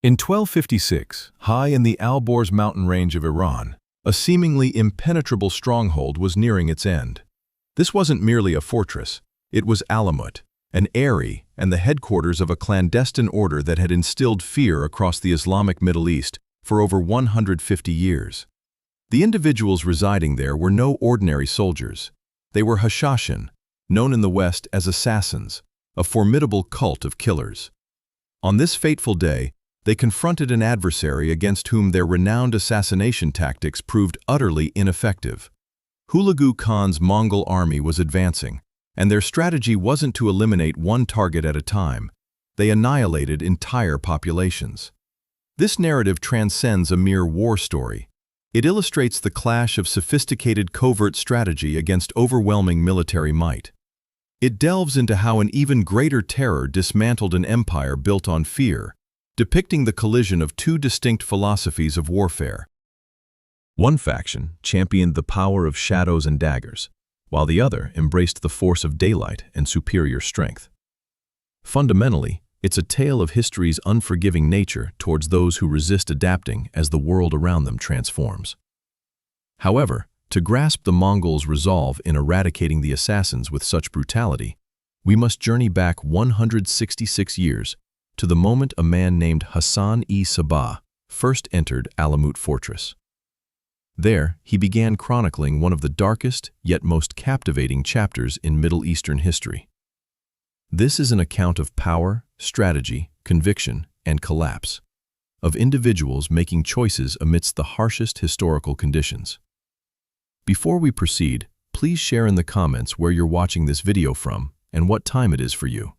In 1256, high in the Alborz mountain range of Iran, a seemingly impenetrable stronghold was nearing its end. This wasn't merely a fortress, it was Alamut, an eyrie and the headquarters of a clandestine order that had instilled fear across the Islamic Middle East for over 150 years. The individuals residing there were no ordinary soldiers. They were Hashashin, known in the West as assassins, a formidable cult of killers. On this fateful day, they confronted an adversary against whom their renowned assassination tactics proved utterly ineffective. Hulagu Khan's Mongol army was advancing, and their strategy wasn't to eliminate one target at a time. They annihilated entire populations. This narrative transcends a mere war story. It illustrates the clash of sophisticated covert strategy against overwhelming military might. It delves into how an even greater terror dismantled an empire built on fear, depicting the collision of two distinct philosophies of warfare. One faction championed the power of shadows and daggers, while the other embraced the force of daylight and superior strength. Fundamentally, it's a tale of history's unforgiving nature towards those who resist adapting as the world around them transforms. However, to grasp the Mongols' resolve in eradicating the assassins with such brutality, we must journey back 166 years to the moment a man named Hassan-e-Sabah first entered Alamut Fortress. There, he began chronicling one of the darkest yet most captivating chapters in Middle Eastern history. This is an account of power, strategy, conviction, and collapse, of individuals making choices amidst the harshest historical conditions. Before we proceed, please share in the comments where you're watching this video from and what time it is for you.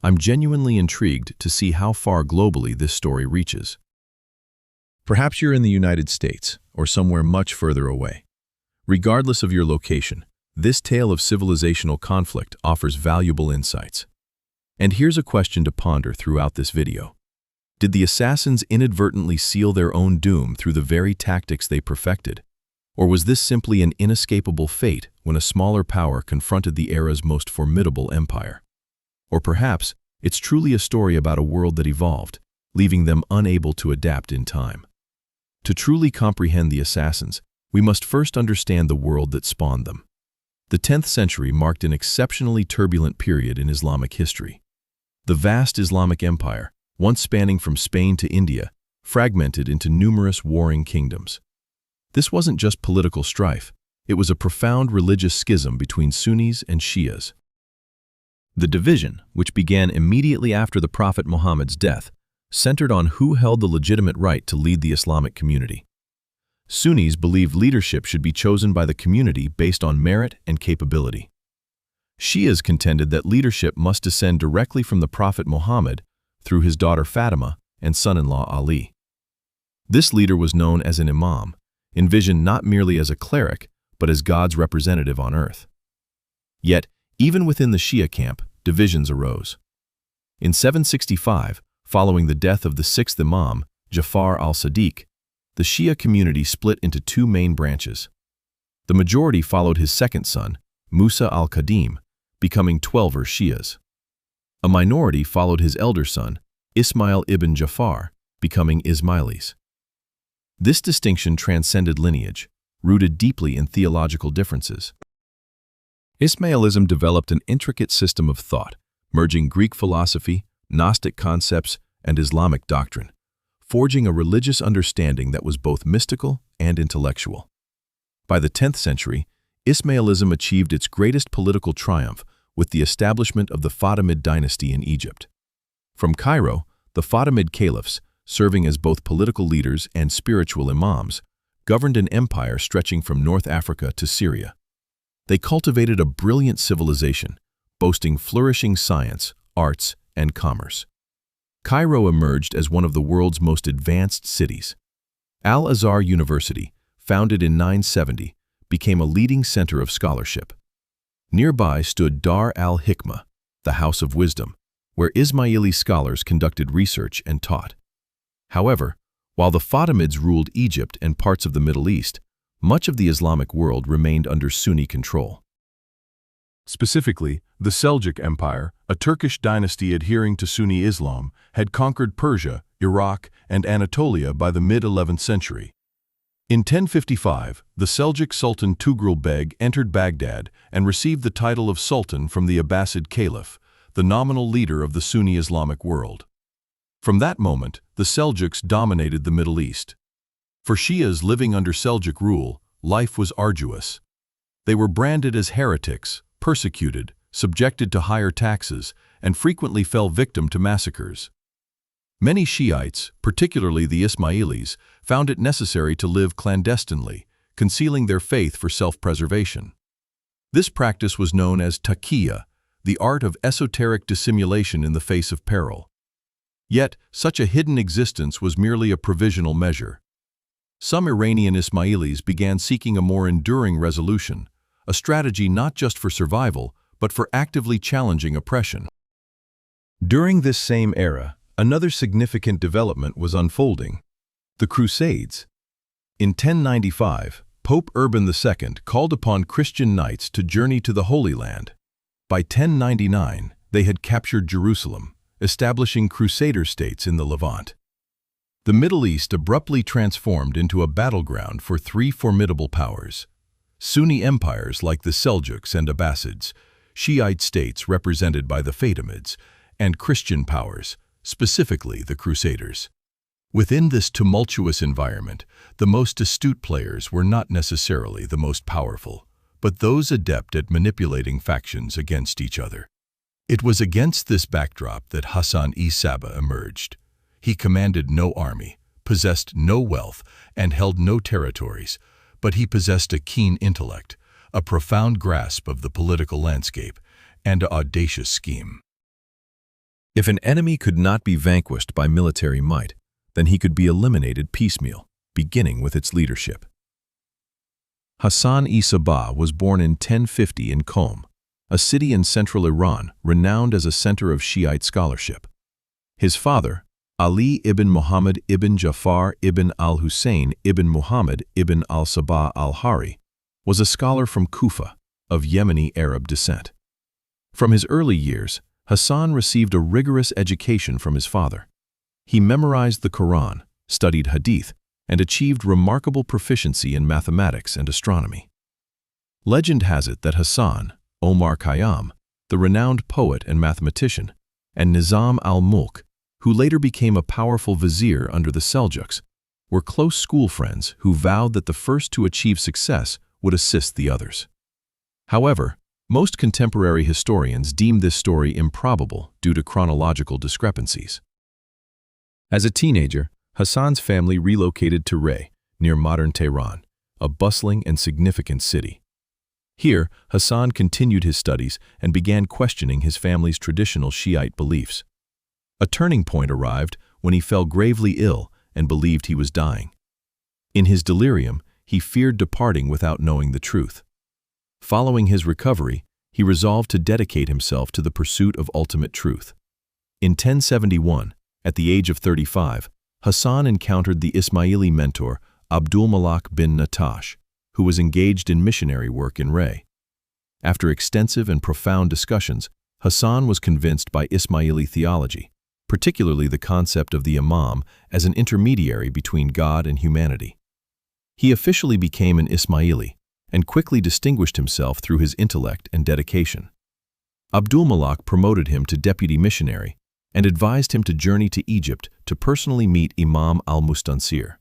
I'm genuinely intrigued to see how far globally this story reaches. Perhaps you're in the United States or somewhere much further away. Regardless of your location, this tale of civilizational conflict offers valuable insights. And here's a question to ponder throughout this video. Did the assassins inadvertently seal their own doom through the very tactics they perfected? Or was this simply an inescapable fate when a smaller power confronted the era's most formidable empire? Or perhaps it's truly a story about a world that evolved, leaving them unable to adapt in time. To truly comprehend the assassins, we must first understand the world that spawned them. The 10th century marked an exceptionally turbulent period in Islamic history. The vast Islamic empire, once spanning from Spain to India, fragmented into numerous warring kingdoms. This wasn't just political strife, it was a profound religious schism between Sunnis and Shias. The division, which began immediately after the Prophet Muhammad's death, centered on who held the legitimate right to lead the Islamic community. Sunnis believed leadership should be chosen by the community based on merit and capability. Shias contended that leadership must descend directly from the Prophet Muhammad through his daughter Fatima and son-in-law Ali. This leader was known as an imam, envisioned not merely as a cleric, but as God's representative on earth. Yet, even within the Shia camp, divisions arose. In 765, following the death of the sixth imam, Jafar al-Sadiq, the Shia community split into two main branches. The majority followed his second son, Musa al-Qadim, becoming Twelver Shias. A minority followed his elder son, Ismail ibn Jafar, becoming Ismailis. This distinction transcended lineage, rooted deeply in theological differences. Ismailism developed an intricate system of thought, merging Greek philosophy, Gnostic concepts, and Islamic doctrine, forging a religious understanding that was both mystical and intellectual. By the 10th century, Ismailism achieved its greatest political triumph with the establishment of the Fatimid dynasty in Egypt. From Cairo, the Fatimid caliphs, serving as both political leaders and spiritual imams, governed an empire stretching from North Africa to Syria. They cultivated a brilliant civilization, boasting flourishing science, arts, and commerce. Cairo emerged as one of the world's most advanced cities. Al-Azhar University, founded in 970, became a leading center of scholarship. Nearby stood Dar al-Hikmah, the House of Wisdom, where Ismaili scholars conducted research and taught. However, while the Fatimids ruled Egypt and parts of the Middle East, much of the Islamic world remained under Sunni control. Specifically, the Seljuk Empire, a Turkish dynasty adhering to Sunni Islam, had conquered Persia, Iraq, and Anatolia by the mid-11th century. In 1055, the Seljuk Sultan Tughril Beg entered Baghdad and received the title of Sultan from the Abbasid Caliph, the nominal leader of the Sunni Islamic world. From that moment, the Seljuks dominated the Middle East. For Shias living under Seljuk rule, life was arduous. They were branded as heretics, persecuted, subjected to higher taxes, and frequently fell victim to massacres. Many Shiites, particularly the Ismailis, found it necessary to live clandestinely, concealing their faith for self-preservation. This practice was known as taqiyya, the art of esoteric dissimulation in the face of peril. Yet, such a hidden existence was merely a provisional measure. Some Iranian Ismailis began seeking a more enduring resolution, a strategy not just for survival, but for actively challenging oppression. During this same era, another significant development was unfolding: the Crusades. In 1095, Pope Urban II called upon Christian knights to journey to the Holy Land. By 1099, they had captured Jerusalem, establishing Crusader states in the Levant. The Middle East abruptly transformed into a battleground for three formidable powers: Sunni empires like the Seljuks and Abbasids, Shiite states represented by the Fatimids, and Christian powers, specifically the Crusaders. Within this tumultuous environment, the most astute players were not necessarily the most powerful, but those adept at manipulating factions against each other. It was against this backdrop that Hassan-I Sabbah emerged. He commanded no army, possessed no wealth, and held no territories, but he possessed a keen intellect, a profound grasp of the political landscape, and an audacious scheme. If an enemy could not be vanquished by military might, then he could be eliminated piecemeal, beginning with its leadership. Hassan-I Sabbah was born in 1050 in Qom, a city in central Iran renowned as a center of Shiite scholarship. His father, Ali ibn Muhammad ibn Jafar ibn al-Hussein ibn Muhammad ibn al-Sabbah al-Hari, was a scholar from Kufa, of Yemeni Arab descent. From his early years, Hassan received a rigorous education from his father. He memorized the Quran, studied hadith, and achieved remarkable proficiency in mathematics and astronomy. Legend has it that Hassan, Omar Khayyam, the renowned poet and mathematician, and Nizam al-Mulk, who later became a powerful vizier under the Seljuks, were close school friends who vowed that the first to achieve success would assist the others. However, most contemporary historians deem this story improbable due to chronological discrepancies. As a teenager, Hassan's family relocated to Rey, near modern Tehran, a bustling and significant city. Here, Hassan continued his studies and began questioning his family's traditional Shiite beliefs. A turning point arrived when he fell gravely ill and believed he was dying. In his delirium, he feared departing without knowing the truth. Following his recovery, he resolved to dedicate himself to the pursuit of ultimate truth. In 1071, at the age of 35, Hassan encountered the Ismaili mentor Abdul-Malak bin Natash, who was engaged in missionary work in Rey. After extensive and profound discussions, Hassan was convinced by Ismaili theology, particularly the concept of the Imam as an intermediary between God and humanity. He officially became an Ismaili and quickly distinguished himself through his intellect and dedication. Abdul-Malak promoted him to deputy missionary and advised him to journey to Egypt to personally meet Imam al-Mustansir.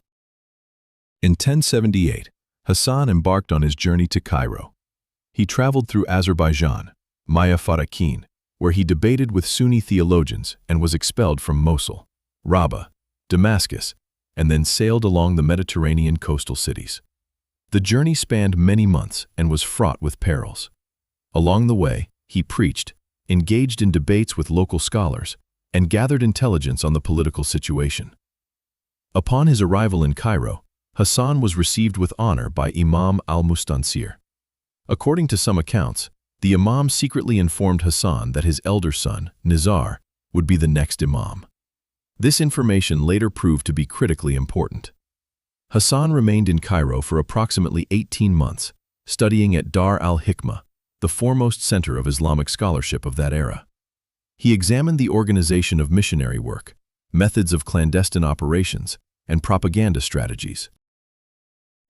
In 1078, Hassan embarked on his journey to Cairo. He traveled through Azerbaijan, Maya Farakin, where he debated with Sunni theologians and was expelled from Mosul, Rabbah, Damascus, and then sailed along the Mediterranean coastal cities. The journey spanned many months and was fraught with perils. Along the way, he preached, engaged in debates with local scholars, and gathered intelligence on the political situation. Upon his arrival in Cairo, Hassan was received with honor by Imam al-Mustansir. According to some accounts, the Imam secretly informed Hassan that his elder son, Nizar, would be the next Imam. This information later proved to be critically important. Hassan remained in Cairo for approximately 18 months, studying at Dar al-Hikmah, the foremost center of Islamic scholarship of that era. He examined the organization of missionary work, methods of clandestine operations, and propaganda strategies.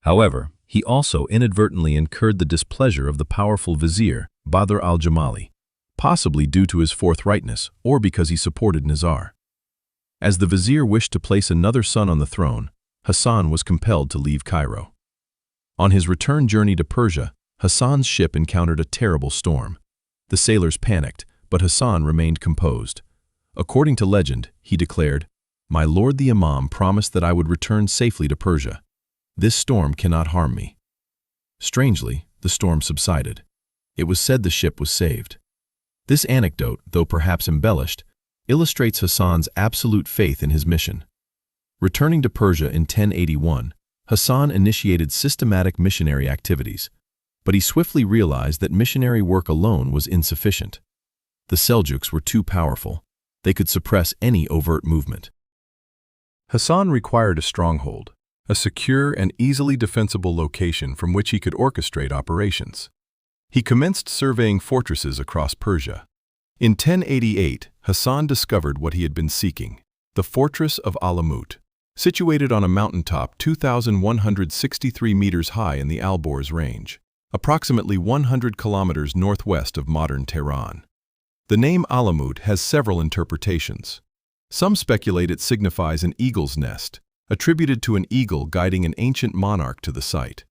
However, he also inadvertently incurred the displeasure of the powerful vizier, Badr al-Jamali, possibly due to his forthrightness or because he supported Nizar. As the vizier wished to place another son on the throne, Hassan was compelled to leave Cairo. On his return journey to Persia, Hassan's ship encountered a terrible storm. The sailors panicked, but Hassan remained composed. According to legend, he declared, "My lord the Imam promised that I would return safely to Persia. This storm cannot harm me." Strangely, the storm subsided. It was said the ship was saved. This anecdote, though perhaps embellished, illustrates Hassan's absolute faith in his mission. Returning to Persia in 1081, Hassan initiated systematic missionary activities, but he swiftly realized that missionary work alone was insufficient. The Seljuks were too powerful. They could suppress any overt movement. Hassan required a stronghold, a secure and easily defensible location from which he could orchestrate operations. He commenced surveying fortresses across Persia. In 1088, Hassan discovered what he had been seeking, the fortress of Alamut, situated on a mountaintop 2,163 meters high in the Alborz range, approximately 100 kilometers northwest of modern Tehran. The name Alamut has several interpretations. Some speculate it signifies an eagle's nest, attributed to an eagle guiding an ancient monarch to the site.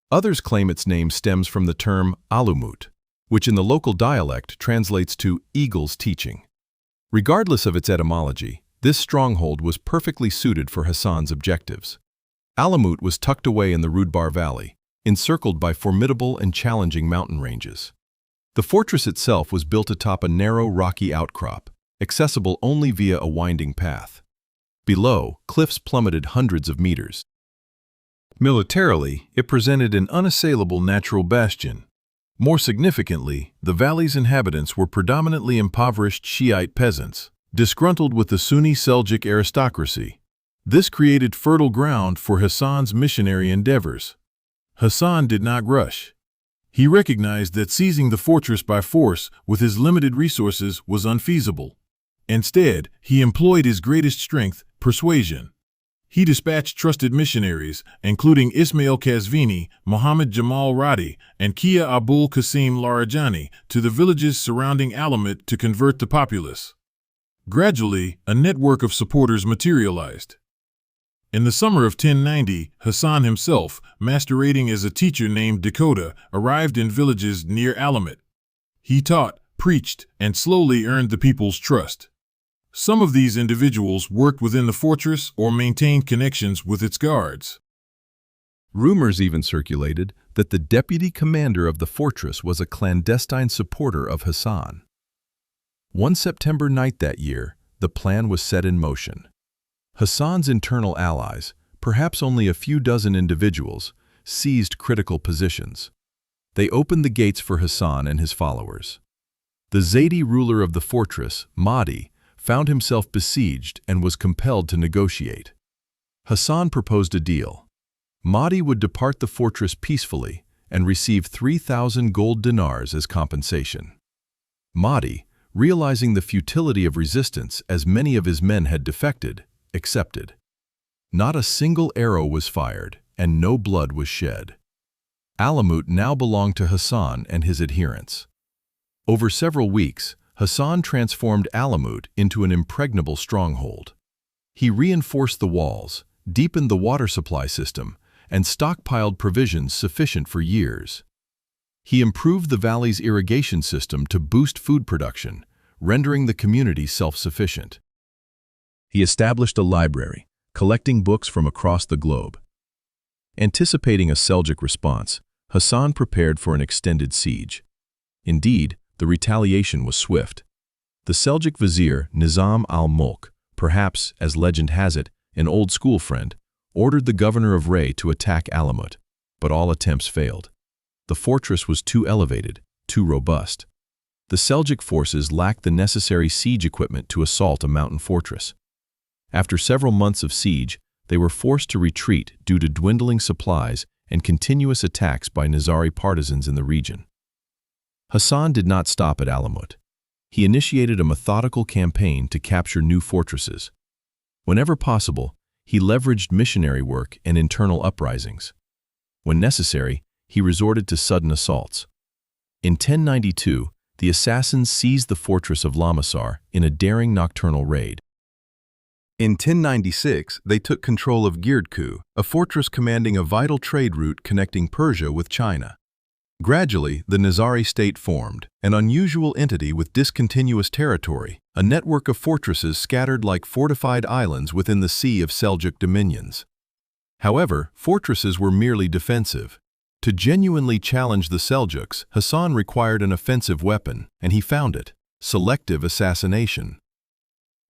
Others claim its name stems from the term Alumut, which in the local dialect translates to eagle's teaching. Regardless of its etymology, this stronghold was perfectly suited for Hassan's objectives. Alamut was tucked away in the Rudbar Valley, encircled by formidable and challenging mountain ranges. The fortress itself was built atop a narrow rocky outcrop, accessible only via a winding path. Below, cliffs plummeted hundreds of meters. Militarily, it presented an unassailable natural bastion. More significantly, the valley's inhabitants were predominantly impoverished Shiite peasants, disgruntled with the Sunni Seljuk aristocracy. This created fertile ground for Hassan's missionary endeavors. Hassan did not rush. He recognized that seizing the fortress by force with his limited resources was unfeasible. Instead, he employed his greatest strength, persuasion. He dispatched trusted missionaries, including Ismail Kazvini, Muhammad Jamal Radi, and Kia Abul Qasim Larajani, to the villages surrounding Alamut to convert the populace. Gradually, a network of supporters materialized. In the summer of 1090, Hassan himself, masquerading as a teacher named Dakota, arrived in villages near Alamut. He taught, preached, and slowly earned the people's trust. Some of these individuals worked within the fortress or maintained connections with its guards. Rumors even circulated that the deputy commander of the fortress was a clandestine supporter of Hassan. One September night that year, the plan was set in motion. Hassan's internal allies, perhaps only a few dozen individuals, seized critical positions. They opened the gates for Hassan and his followers. The Zaydi ruler of the fortress, Mahdi, found himself besieged and was compelled to negotiate. Hassan proposed a deal. Mahdi would depart the fortress peacefully and receive 3,000 gold dinars as compensation. Mahdi, realizing the futility of resistance as many of his men had defected, accepted. Not a single arrow was fired and no blood was shed. Alamut now belonged to Hassan and his adherents. Over several weeks, Hassan transformed Alamut into an impregnable stronghold. He reinforced the walls, deepened the water supply system, and stockpiled provisions sufficient for years. He improved the valley's irrigation system to boost food production, rendering the community self-sufficient. He established a library, collecting books from across the globe. Anticipating a Seljuk response, Hassan prepared for an extended siege. Indeed, the retaliation was swift. The Seljuk vizier Nizam al-Mulk, perhaps, as legend has it, an old school friend, ordered the governor of Ray to attack Alamut, but all attempts failed. The fortress was too elevated, too robust. The Seljuk forces lacked the necessary siege equipment to assault a mountain fortress. After several months of siege, they were forced to retreat due to dwindling supplies and continuous attacks by Nizari partisans in the region. Hassan did not stop at Alamut. He initiated a methodical campaign to capture new fortresses. Whenever possible, he leveraged missionary work and internal uprisings. When necessary, he resorted to sudden assaults. In 1092, the assassins seized the fortress of Lamasar in a daring nocturnal raid. In 1096, they took control of Girdku, a fortress commanding a vital trade route connecting Persia with China. Gradually, the Nizari state formed, an unusual entity with discontinuous territory, a network of fortresses scattered like fortified islands within the sea of Seljuk dominions. However, fortresses were merely defensive. To genuinely challenge the Seljuks, Hassan required an offensive weapon, and he found it: selective assassination.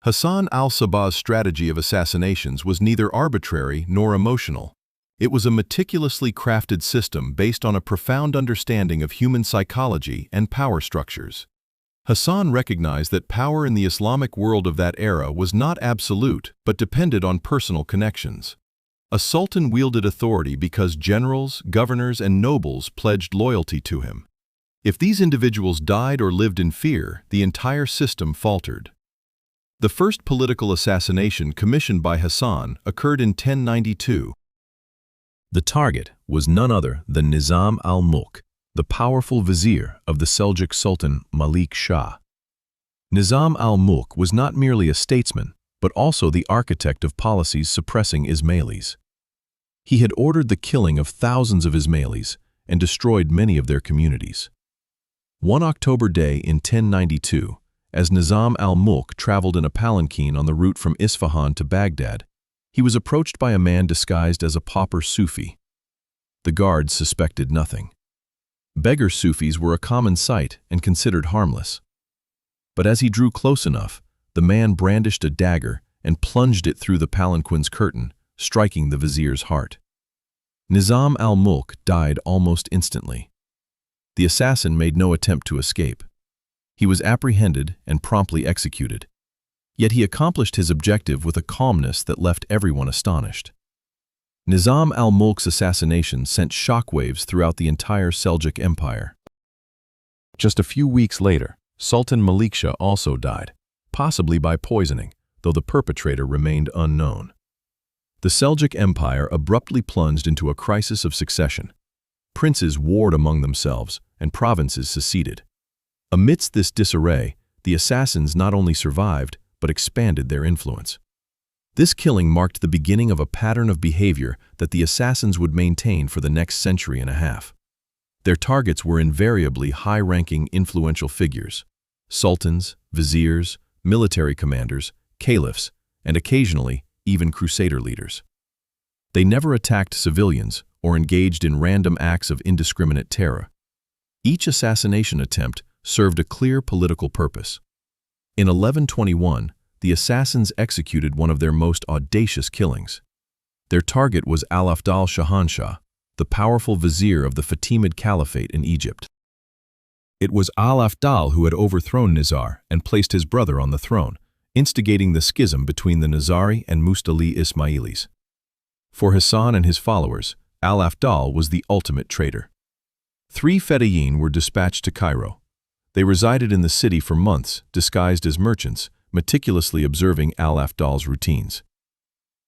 Hassan al-Sabbah's strategy of assassinations was neither arbitrary nor emotional. It was a meticulously crafted system based on a profound understanding of human psychology and power structures. Hassan recognized that power in the Islamic world of that era was not absolute, but depended on personal connections. A sultan wielded authority because generals, governors, and nobles pledged loyalty to him. If these individuals died or lived in fear, the entire system faltered. The first political assassination commissioned by Hassan occurred in 1092. The target was none other than Nizam al-Mulk, the powerful vizier of the Seljuk Sultan Malik Shah. Nizam al-Mulk was not merely a statesman, but also the architect of policies suppressing Ismailis. He had ordered the killing of thousands of Ismailis and destroyed many of their communities. One October day in 1092, as Nizam al-Mulk traveled in a palanquin on the route from Isfahan to Baghdad, he was approached by a man disguised as a pauper Sufi. The guards suspected nothing. Beggar Sufis were a common sight and considered harmless. But as he drew close enough, the man brandished a dagger and plunged it through the palanquin's curtain, striking the vizier's heart. Nizam al-Mulk died almost instantly. The assassin made no attempt to escape. He was apprehended and promptly executed. Yet he accomplished his objective with a calmness that left everyone astonished. Nizam al-Mulk's assassination sent shockwaves throughout the entire Seljuk Empire. Just a few weeks later, Sultan Malik Shah also died, possibly by poisoning, though the perpetrator remained unknown. The Seljuk Empire abruptly plunged into a crisis of succession. Princes warred among themselves, and provinces seceded. Amidst this disarray, the assassins not only survived, but expanded their influence. This killing marked the beginning of a pattern of behavior that the assassins would maintain for the next century and a half. Their targets were invariably high-ranking, influential figures: sultans, viziers, military commanders, caliphs, and occasionally even crusader leaders. They never attacked civilians or engaged in random acts of indiscriminate terror. Each assassination attempt served a clear political purpose. In 1121, the assassins executed one of their most audacious killings. Their target was Al-Afdal Shahanshah, the powerful vizier of the Fatimid Caliphate in Egypt. It was Al-Afdal who had overthrown Nizar and placed his brother on the throne, instigating the schism between the Nizari and Mustali Ismailis. For Hassan and his followers, Al-Afdal was the ultimate traitor. 3 Fedayeen were dispatched to Cairo. They resided in the city for months, disguised as merchants, meticulously observing Al-Afdal's routines.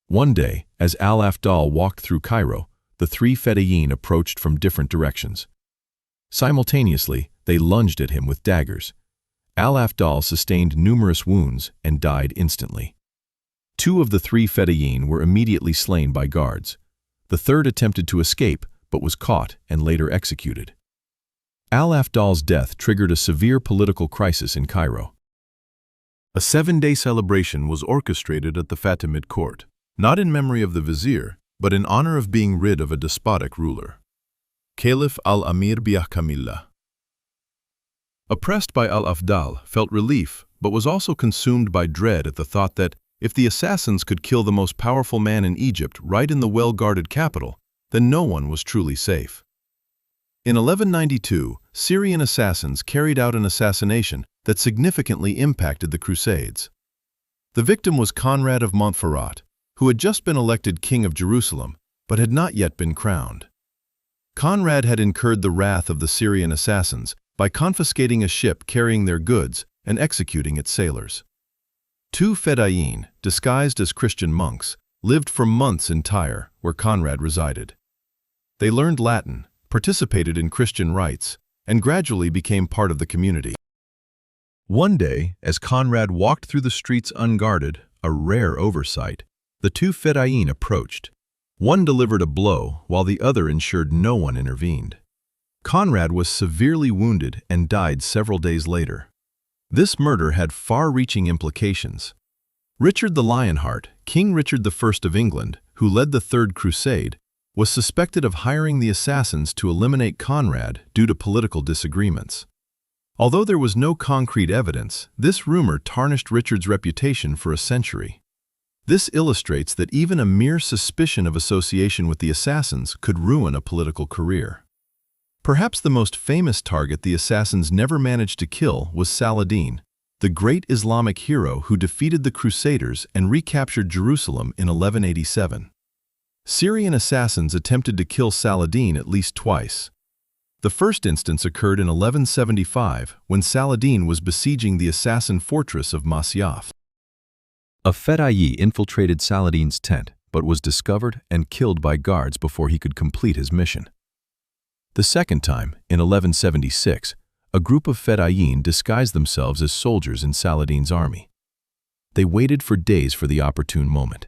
One day, as Al-Afdal walked through Cairo, the 3 Fedayeen approached from different directions. Simultaneously, they lunged at him with daggers. Al-Afdal sustained numerous wounds and died instantly. 2 of the 3 Fedayeen were immediately slain by guards. The third attempted to escape, but was caught and later executed. Al-Afdal's death triggered a severe political crisis in Cairo. A 7-day celebration was orchestrated at the Fatimid court, not in memory of the vizier, but in honor of being rid of a despotic ruler. Caliph al-Amir bi'ahkamillah. Oppressed by Al-Afdal, felt relief, but was also consumed by dread at the thought that, if the assassins could kill the most powerful man in Egypt right in the well-guarded capital, then no one was truly safe. In 1192, Syrian assassins carried out an assassination that significantly impacted the Crusades. The victim was Conrad of Montferrat, who had just been elected king of Jerusalem, but had not yet been crowned. Conrad had incurred the wrath of the Syrian assassins by confiscating a ship carrying their goods and executing its sailors. Two fedayeen, disguised as Christian monks, lived for months in Tyre, where Conrad resided. They learned Latin, participated in Christian rites, and gradually became part of the community. One day, as Conrad walked through the streets unguarded, a rare oversight, the two fedayeen approached. One delivered a blow, while the other ensured no one intervened. Conrad was severely wounded and died several days later. This murder had far-reaching implications. Richard the Lionheart, King Richard I of England, who led the Third Crusade, was suspected of hiring the assassins to eliminate Conrad due to political disagreements. Although there was no concrete evidence, this rumor tarnished Richard's reputation for a century. This illustrates that even a mere suspicion of association with the assassins could ruin a political career. Perhaps the most famous target the assassins never managed to kill was Saladin, the great Islamic hero who defeated the Crusaders and recaptured Jerusalem in 1187. Syrian assassins attempted to kill Saladin at least twice. The first instance occurred in 1175 when Saladin was besieging the assassin fortress of Masyaf. A fedayeen infiltrated Saladin's tent but was discovered and killed by guards before he could complete his mission. The second time, in 1176, a group of fedayeen disguised themselves as soldiers in Saladin's army. They waited for days for the opportune moment.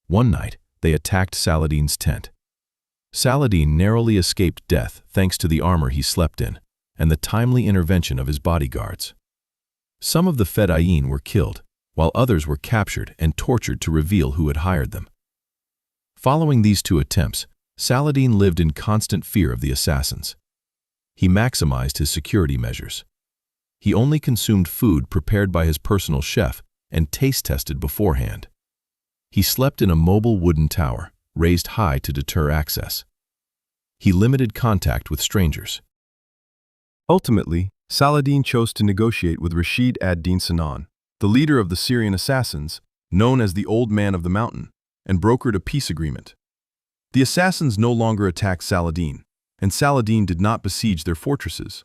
One night, they attacked Saladin's tent. Saladin narrowly escaped death thanks to the armor he slept in and the timely intervention of his bodyguards. Some of the fedayeen were killed, while others were captured and tortured to reveal who had hired them. Following these two attempts, Saladin lived in constant fear of the assassins. He maximized his security measures. He only consumed food prepared by his personal chef and taste-tested beforehand. He slept in a mobile wooden tower, raised high to deter access. He limited contact with strangers. Ultimately, Saladin chose to negotiate with Rashid ad-Din Sinan, the leader of the Syrian assassins, known as the Old Man of the Mountain, and brokered a peace agreement. The assassins no longer attacked Saladin, and Saladin did not besiege their fortresses.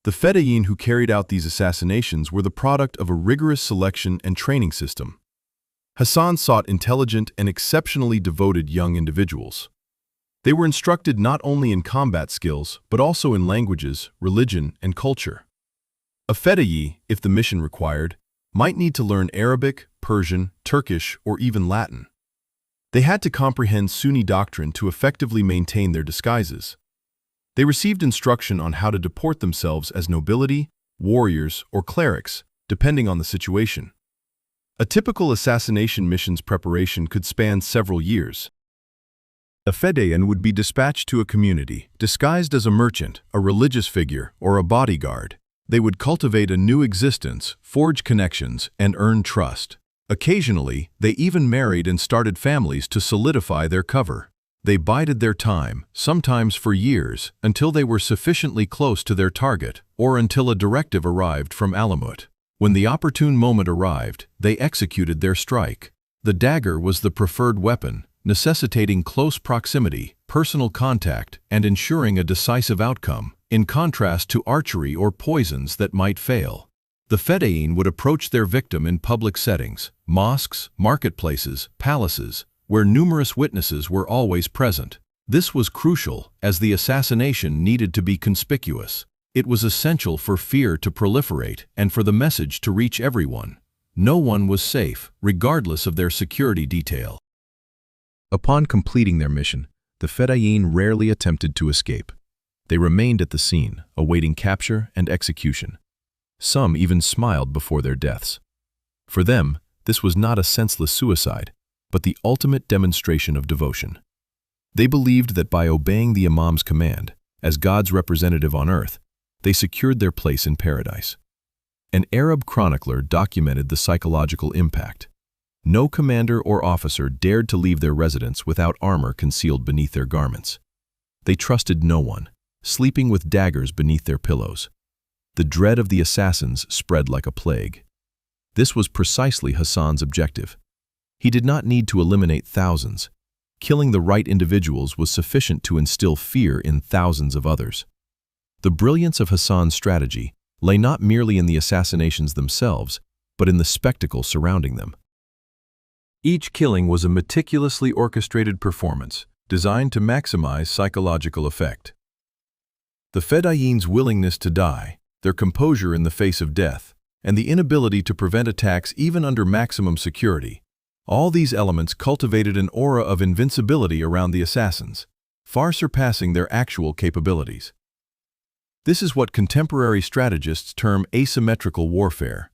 The fedayeen who carried out these assassinations were the product of a rigorous selection and training system. Hassan sought intelligent and exceptionally devoted young individuals. They were instructed not only in combat skills, but also in languages, religion, and culture. A fedayeen, if the mission required, might need to learn Arabic, Persian, Turkish, or even Latin. They had to comprehend Sunni doctrine to effectively maintain their disguises. They received instruction on how to deport themselves as nobility, warriors, or clerics, depending on the situation. A typical assassination mission's preparation could span several years. A fedayeen would be dispatched to a community, disguised as a merchant, a religious figure, or a bodyguard. They would cultivate a new existence, forge connections, and earn trust. Occasionally, they even married and started families to solidify their cover. They bided their time, sometimes for years, until they were sufficiently close to their target, or until a directive arrived from Alamut. When the opportune moment arrived, they executed their strike. The dagger was the preferred weapon, necessitating close proximity, personal contact, and ensuring a decisive outcome, in contrast to archery or poisons that might fail. The fedayeen would approach their victim in public settings, mosques, marketplaces, palaces, where numerous witnesses were always present. This was crucial, as the assassination needed to be conspicuous. It was essential for fear to proliferate and for the message to reach everyone. No one was safe, regardless of their security detail. Upon completing their mission, the fedayeen rarely attempted to escape. They remained at the scene, awaiting capture and execution. Some even smiled before their deaths. For them, this was not a senseless suicide, but the ultimate demonstration of devotion. They believed that by obeying the Imam's command, as God's representative on earth, they secured their place in paradise. An Arab chronicler documented the psychological impact. No commander or officer dared to leave their residence without armor concealed beneath their garments. They trusted no one, sleeping with daggers beneath their pillows. The dread of the assassins spread like a plague. This was precisely Hassan's objective. He did not need to eliminate thousands. Killing the right individuals was sufficient to instill fear in thousands of others. The brilliance of Hassan's strategy lay not merely in the assassinations themselves, but in the spectacle surrounding them. Each killing was a meticulously orchestrated performance, designed to maximize psychological effect. The Fedayeen's willingness to die, their composure in the face of death, and the inability to prevent attacks even under maximum security, all these elements cultivated an aura of invincibility around the assassins, far surpassing their actual capabilities. This is what contemporary strategists term asymmetrical warfare,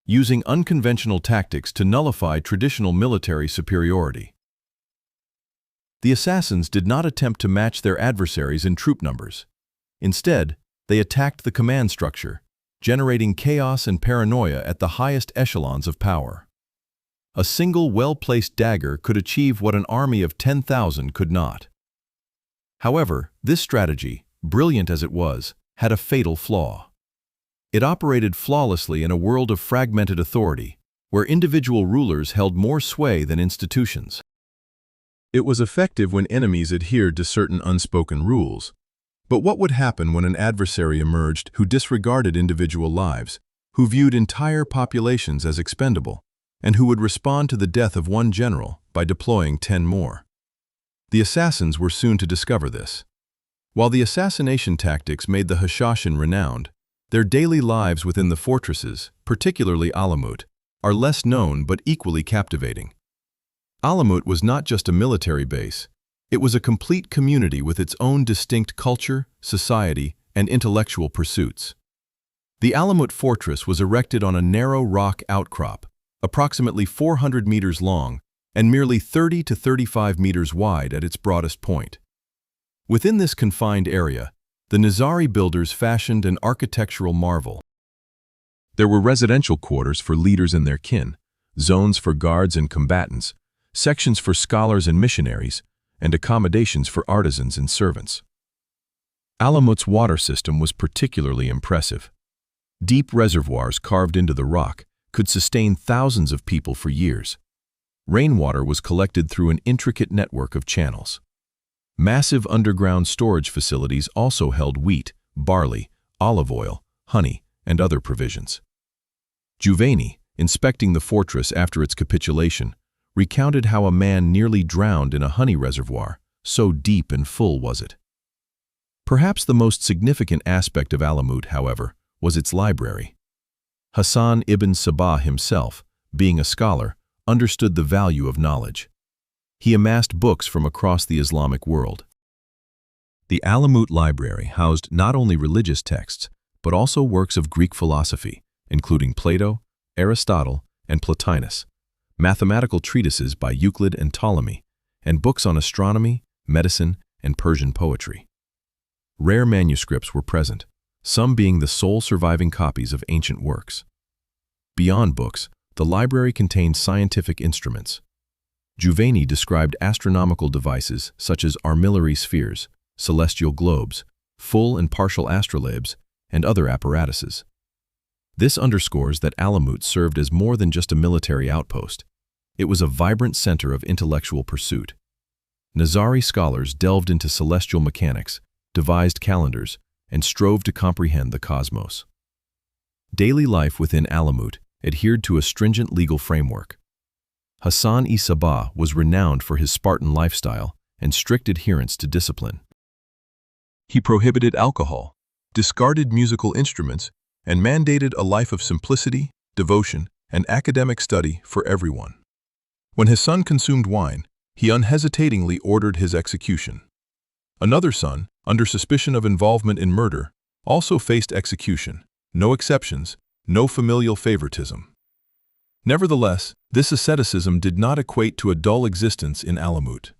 using unconventional tactics to nullify traditional military superiority. The assassins did not attempt to match their adversaries in troop numbers. Instead, they attacked the command structure, generating chaos and paranoia at the highest echelons of power. A single well-placed dagger could achieve what an army of 10,000 could not. However, this strategy, brilliant as it was, had a fatal flaw. It operated flawlessly in a world of fragmented authority, where individual rulers held more sway than institutions. It was effective when enemies adhered to certain unspoken rules. But what would happen when an adversary emerged who disregarded individual lives, who viewed entire populations as expendable, and who would respond to the death of one general by deploying 10 more? The assassins were soon to discover this. While the assassination tactics made the Hashashin renowned, their daily lives within the fortresses, particularly Alamut, are less known but equally captivating. Alamut was not just a military base. It was a complete community with its own distinct culture, society, and intellectual pursuits. The Alamut fortress was erected on a narrow rock outcrop, approximately 400 meters long and merely 30 to 35 meters wide at its broadest point. Within this confined area, the Nizari builders fashioned an architectural marvel. There were residential quarters for leaders and their kin, zones for guards and combatants, sections for scholars and missionaries, and accommodations for artisans and servants. Alamut's water system was particularly impressive. Deep reservoirs carved into the rock could sustain thousands of people for years. Rainwater was collected through an intricate network of channels. Massive underground storage facilities also held wheat, barley, olive oil, honey, and other provisions. Juveni, inspecting the fortress after its capitulation, recounted how a man nearly drowned in a honey reservoir, so deep and full was it. Perhaps the most significant aspect of Alamut, however, was its library. Hassan ibn Sabah himself, being a scholar, understood the value of knowledge. He amassed books from across the Islamic world. The Alamut library housed not only religious texts, but also works of Greek philosophy, including Plato, Aristotle, and Plotinus, mathematical treatises by Euclid and Ptolemy, and books on astronomy, medicine, and Persian poetry. Rare manuscripts were present, some being the sole surviving copies of ancient works. Beyond books, the library contained scientific instruments. Juveni described astronomical devices such as armillary spheres, celestial globes, full and partial astrolabes, and other apparatuses. This underscores that Alamut served as more than just a military outpost. It was a vibrant center of intellectual pursuit. Nizari scholars delved into celestial mechanics, devised calendars, and strove to comprehend the cosmos. Daily life within Alamut adhered to a stringent legal framework. Hassan-i Sabah was renowned for his Spartan lifestyle and strict adherence to discipline. He prohibited alcohol, discarded musical instruments, and mandated a life of simplicity, devotion, and academic study for everyone. When his son consumed wine, he unhesitatingly ordered his execution. Another son, under suspicion of involvement in murder, also faced execution. No exceptions, no familial favoritism. Nevertheless, this asceticism did not equate to a dull existence in Alamut.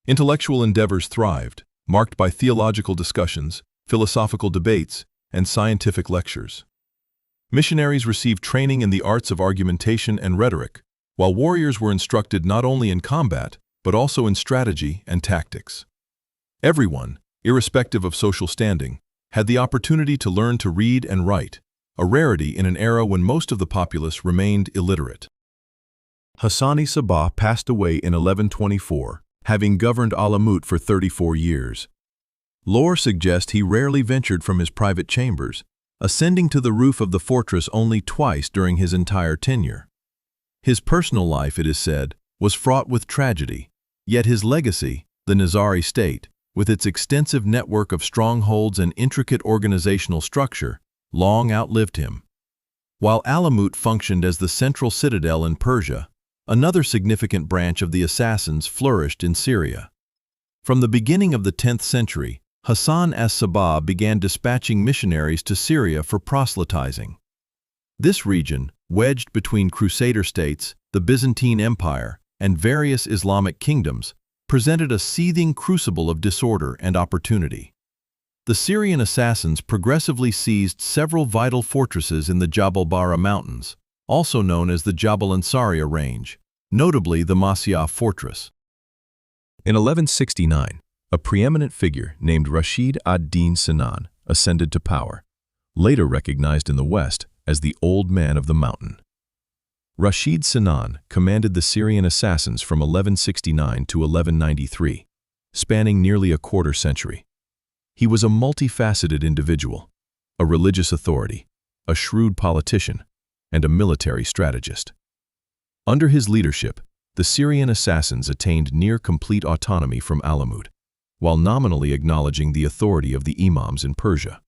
Intellectual endeavors thrived, marked by theological discussions, philosophical debates, and scientific lectures. Missionaries received training in the arts of argumentation and rhetoric, while warriors were instructed not only in combat, but also in strategy and tactics. Everyone, irrespective of social standing, had the opportunity to learn to read and write, a rarity in an era when most of the populace remained illiterate. Hassan-i Sabah passed away in 1124, having governed Alamut for 34 years. Lore suggests he rarely ventured from his private chambers, ascending to the roof of the fortress only twice during his entire tenure. His personal life, it is said, was fraught with tragedy, yet his legacy, the Nizari state, with its extensive network of strongholds and intricate organizational structure, long outlived him. While Alamut functioned as the central citadel in Persia, another significant branch of the assassins flourished in Syria. From the beginning of the 10th century, Hassan as-Sabah began dispatching missionaries to Syria for proselytizing. This region, wedged between Crusader states, the Byzantine Empire, and various Islamic kingdoms, presented a seething crucible of disorder and opportunity. The Syrian assassins progressively seized several vital fortresses in the Jabal Bara Mountains, also known as the Jabal Ansariya range, notably the Masyaf fortress. In 1169, a preeminent figure named Rashid ad-Din Sinan ascended to power, later recognized in the West as the Old Man of the Mountain. Rashid Sinan commanded the Syrian assassins from 1169 to 1193, spanning nearly a quarter century. He was a multifaceted individual, a religious authority, a shrewd politician, and a military strategist. Under his leadership, the Syrian assassins attained near-complete autonomy from Alamut, while nominally acknowledging the authority of the imams in Persia.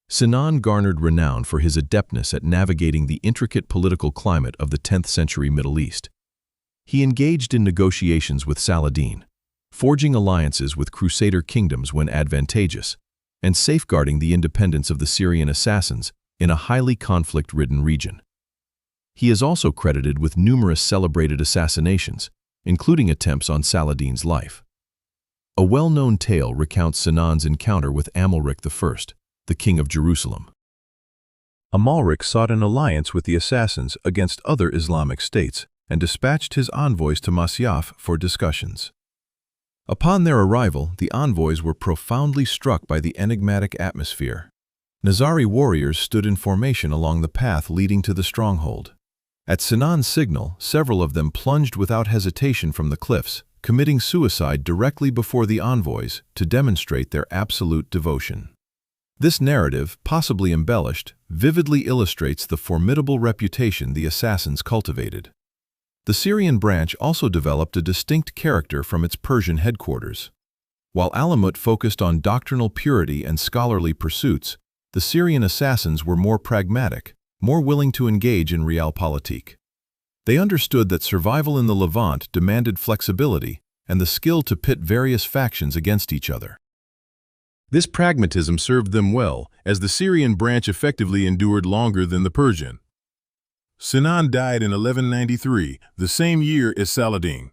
Sinan garnered renown for his adeptness at navigating the intricate political climate of the 10th century Middle East. He engaged in negotiations with Saladin, forging alliances with Crusader kingdoms when advantageous, and safeguarding the independence of the Syrian assassins in a highly conflict-ridden region. He is also credited with numerous celebrated assassinations, including attempts on Saladin's life. A well-known tale recounts Sinan's encounter with Amalric I, the king of Jerusalem. Amalric sought an alliance with the assassins against other Islamic states and dispatched his envoys to Masyaf for discussions. Upon their arrival, the envoys were profoundly struck by the enigmatic atmosphere. Nizari warriors stood in formation along the path leading to the stronghold. At Sinan's signal, several of them plunged without hesitation from the cliffs, committing suicide directly before the envoys to demonstrate their absolute devotion. This narrative, possibly embellished, vividly illustrates the formidable reputation the assassins cultivated. The Syrian branch also developed a distinct character from its Persian headquarters. While Alamut focused on doctrinal purity and scholarly pursuits, the Syrian assassins were more pragmatic, more willing to engage in realpolitik. They understood that survival in the Levant demanded flexibility and the skill to pit various factions against each other. This pragmatism served them well, as the Syrian branch effectively endured longer than the Persian. Sinan died in 1193, the same year as Saladin.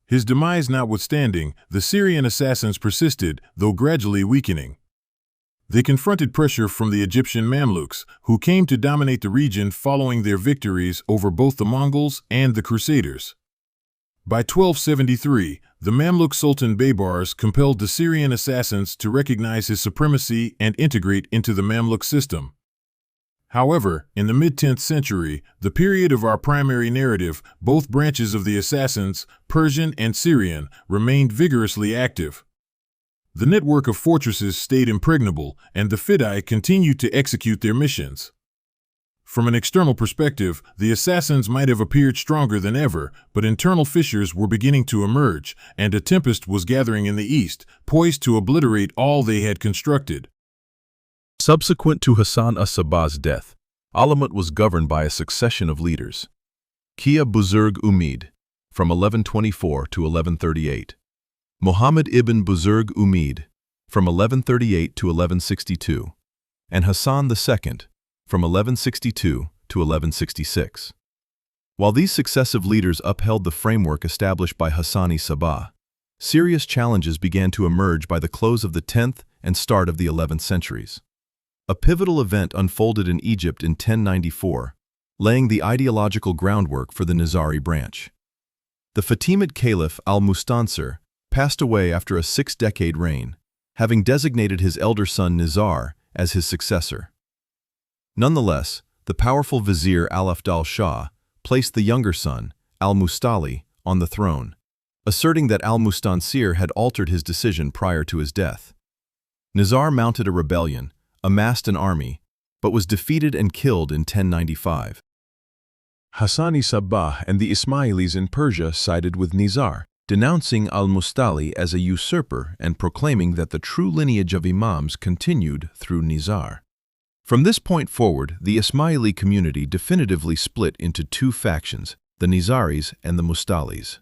His demise notwithstanding, the Syrian assassins persisted, though gradually weakening. They confronted pressure from the Egyptian Mamluks, who came to dominate the region following their victories over both the Mongols and the Crusaders. By 1273, the Mamluk Sultan Baybars compelled the Syrian assassins to recognize his supremacy and integrate into the Mamluk system. However, in the mid-10th century, the period of our primary narrative, both branches of the assassins, Persian and Syrian, remained vigorously active. The network of fortresses stayed impregnable, and the Fidai continued to execute their missions. From an external perspective, the assassins might have appeared stronger than ever, but internal fissures were beginning to emerge, and a tempest was gathering in the east, poised to obliterate all they had constructed. Subsequent to Hassan as-Sabah's death, Alamut was governed by a succession of leaders. Kia Buzurg Umid, from 1124 to 1138. Muhammad ibn Buzurg Umid, from 1138 to 1162, and Hassan II, from 1162 to 1166. While these successive leaders upheld the framework established by Hassan as-Sabah, serious challenges began to emerge by the close of the 10th and start of the 11th centuries. A pivotal event unfolded in Egypt in 1094, laying the ideological groundwork for the Nizari branch. The Fatimid Caliph al-Mustansir passed away after a 6-decade reign, having designated his elder son Nizar as his successor. Nonetheless, the powerful vizier al-Afdal Shah placed the younger son, al-Mustali, on the throne, asserting that al-Mustansir had altered his decision prior to his death. Nizar mounted a rebellion, amassed an army, but was defeated and killed in 1095. Hassani Sabbah and the Ismailis in Persia sided with Nizar, denouncing al-Mustali as a usurper and proclaiming that the true lineage of imams continued through Nizar. From this point forward, the Ismaili community definitively split into two factions, the Nizaris and the Mustalis.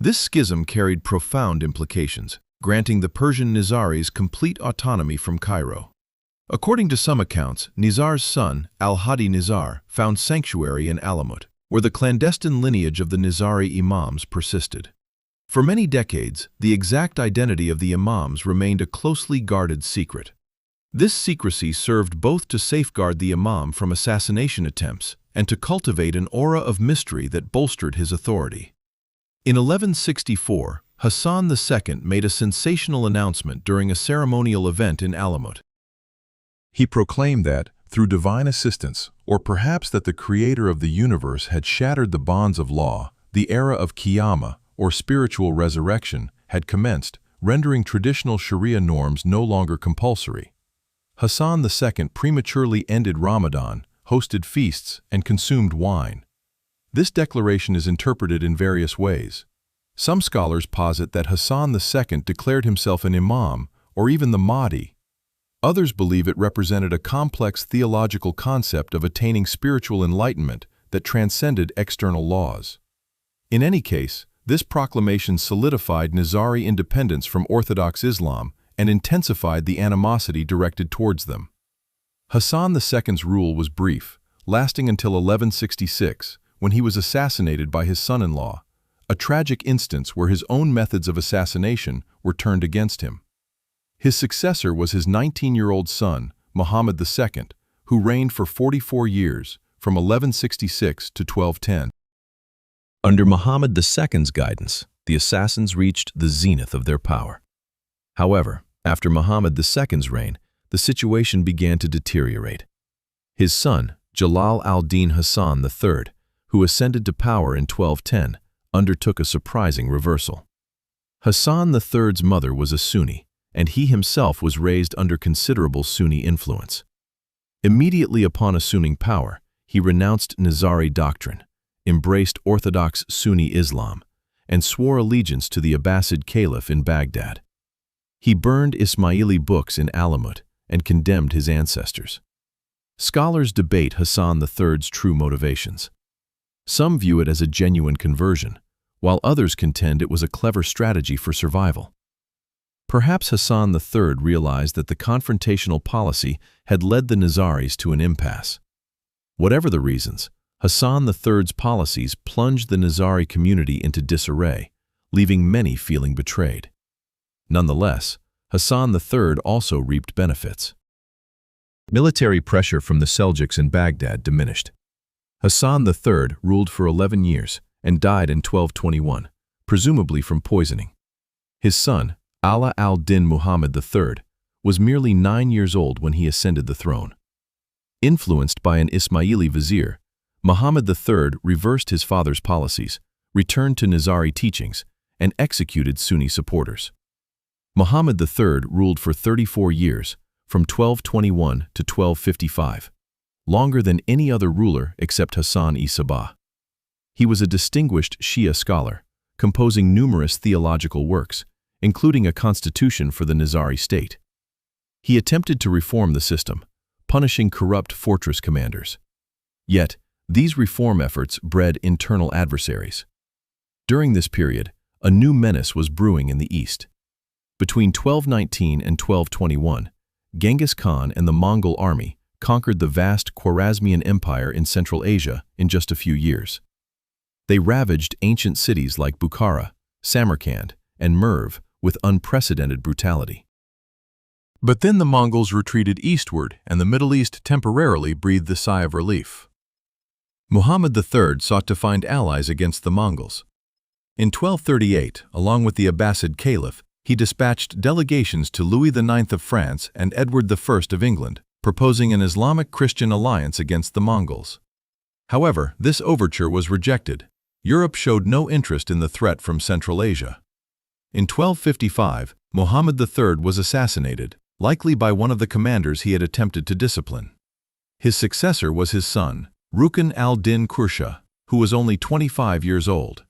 This schism carried profound implications, granting the Persian Nizaris complete autonomy from Cairo. According to some accounts, Nizar's son, al-Hadi Nizar, found sanctuary in Alamut, where the clandestine lineage of the Nizari imams persisted. For many decades, the exact identity of the imams remained a closely guarded secret. This secrecy served both to safeguard the imam from assassination attempts and to cultivate an aura of mystery that bolstered his authority. In 1164, Hassan II made a sensational announcement during a ceremonial event in Alamut. He proclaimed that, through divine assistance, or perhaps that the creator of the universe had shattered the bonds of law, the era of Qiyamah, or spiritual resurrection, had commenced, rendering traditional Sharia norms no longer compulsory. Hassan II prematurely ended Ramadan, hosted feasts, and consumed wine. This declaration is interpreted in various ways. Some scholars posit that Hassan II declared himself an imam, or even the Mahdi. Others believe it represented a complex theological concept of attaining spiritual enlightenment that transcended external laws. In any case, this proclamation solidified Nizari independence from Orthodox Islam and intensified the animosity directed towards them. Hassan II's rule was brief, lasting until 1166, when he was assassinated by his son-in-law, a tragic instance where his own methods of assassination were turned against him. His successor was his 19-year-old son, Muhammad II, who reigned for 44 years, from 1166 to 1210. Under Muhammad II's guidance, the assassins reached the zenith of their power. However, after Muhammad II's reign, the situation began to deteriorate. His son, Jalal al-Din Hassan III, who ascended to power in 1210, undertook a surprising reversal. Hassan III's mother was a Sunni, and he himself was raised under considerable Sunni influence. Immediately upon assuming power, he renounced Nizari doctrine, embraced Orthodox Sunni Islam, and swore allegiance to the Abbasid Caliph in Baghdad. He burned Ismaili books in Alamut and condemned his ancestors. Scholars debate Hassan III's true motivations. Some view it as a genuine conversion, while others contend it was a clever strategy for survival. Perhaps Hassan III realized that the confrontational policy had led the Nizaris to an impasse. Whatever the reasons, Hassan III's policies plunged the Nizari community into disarray, leaving many feeling betrayed. Nonetheless, Hassan III also reaped benefits. Military pressure from the Seljuks in Baghdad diminished. Hassan III ruled for 11 years and died in 1221, presumably from poisoning. His son, Ala al-Din Muhammad III, was merely 9 years old when he ascended the throne. Influenced by an Ismaili vizier, Muhammad III reversed his father's policies, returned to Nizari teachings, and executed Sunni supporters. Muhammad III ruled for 34 years, from 1221 to 1255, longer than any other ruler except Hassan-I Sabbah. He was a distinguished Shia scholar, composing numerous theological works, including a constitution for the Nizari state. He attempted to reform the system, punishing corrupt fortress commanders. Yet, these reform efforts bred internal adversaries. During this period, a new menace was brewing in the east. Between 1219 and 1221, Genghis Khan and the Mongol army conquered the vast Khwarezmian Empire in Central Asia in just a few years. They ravaged ancient cities like Bukhara, Samarkand, and Merv with unprecedented brutality. But then the Mongols retreated eastward, and the Middle East temporarily breathed a sigh of relief. Muhammad III sought to find allies against the Mongols. In 1238, along with the Abbasid Caliph, he dispatched delegations to Louis IX of France and Edward I of England, proposing an Islamic-Christian alliance against the Mongols. However, this overture was rejected. Europe showed no interest in the threat from Central Asia. In 1255, Muhammad III was assassinated, likely by one of the commanders he had attempted to discipline. His successor was his son, Rukn al-Din Kursha, who was only 25 years old.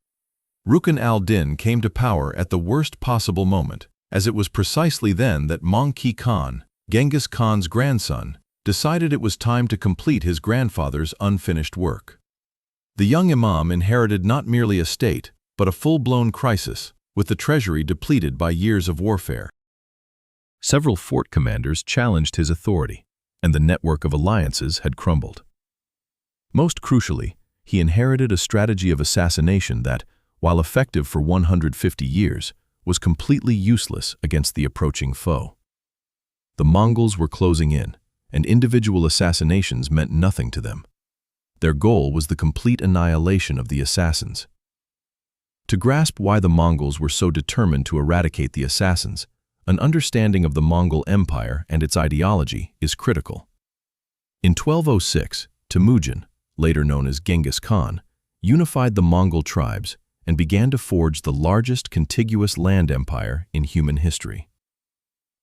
Rukn al-Din came to power at the worst possible moment, as it was precisely then that Möngke Khan, Genghis Khan's grandson, decided it was time to complete his grandfather's unfinished work. The young imam inherited not merely a state, but a full-blown crisis, with the treasury depleted by years of warfare. Several fort commanders challenged his authority, and the network of alliances had crumbled. Most crucially, he inherited a strategy of assassination that, while effective for 150 years, was completely useless against the approaching foe. The Mongols were closing in, and individual assassinations meant nothing to them. Their goal was the complete annihilation of the assassins. To grasp why the Mongols were so determined to eradicate the assassins, an understanding of the Mongol Empire and its ideology is critical. In 1206, Temujin, later known as Genghis Khan, unified the Mongol tribes and began to forge the largest contiguous land empire in human history.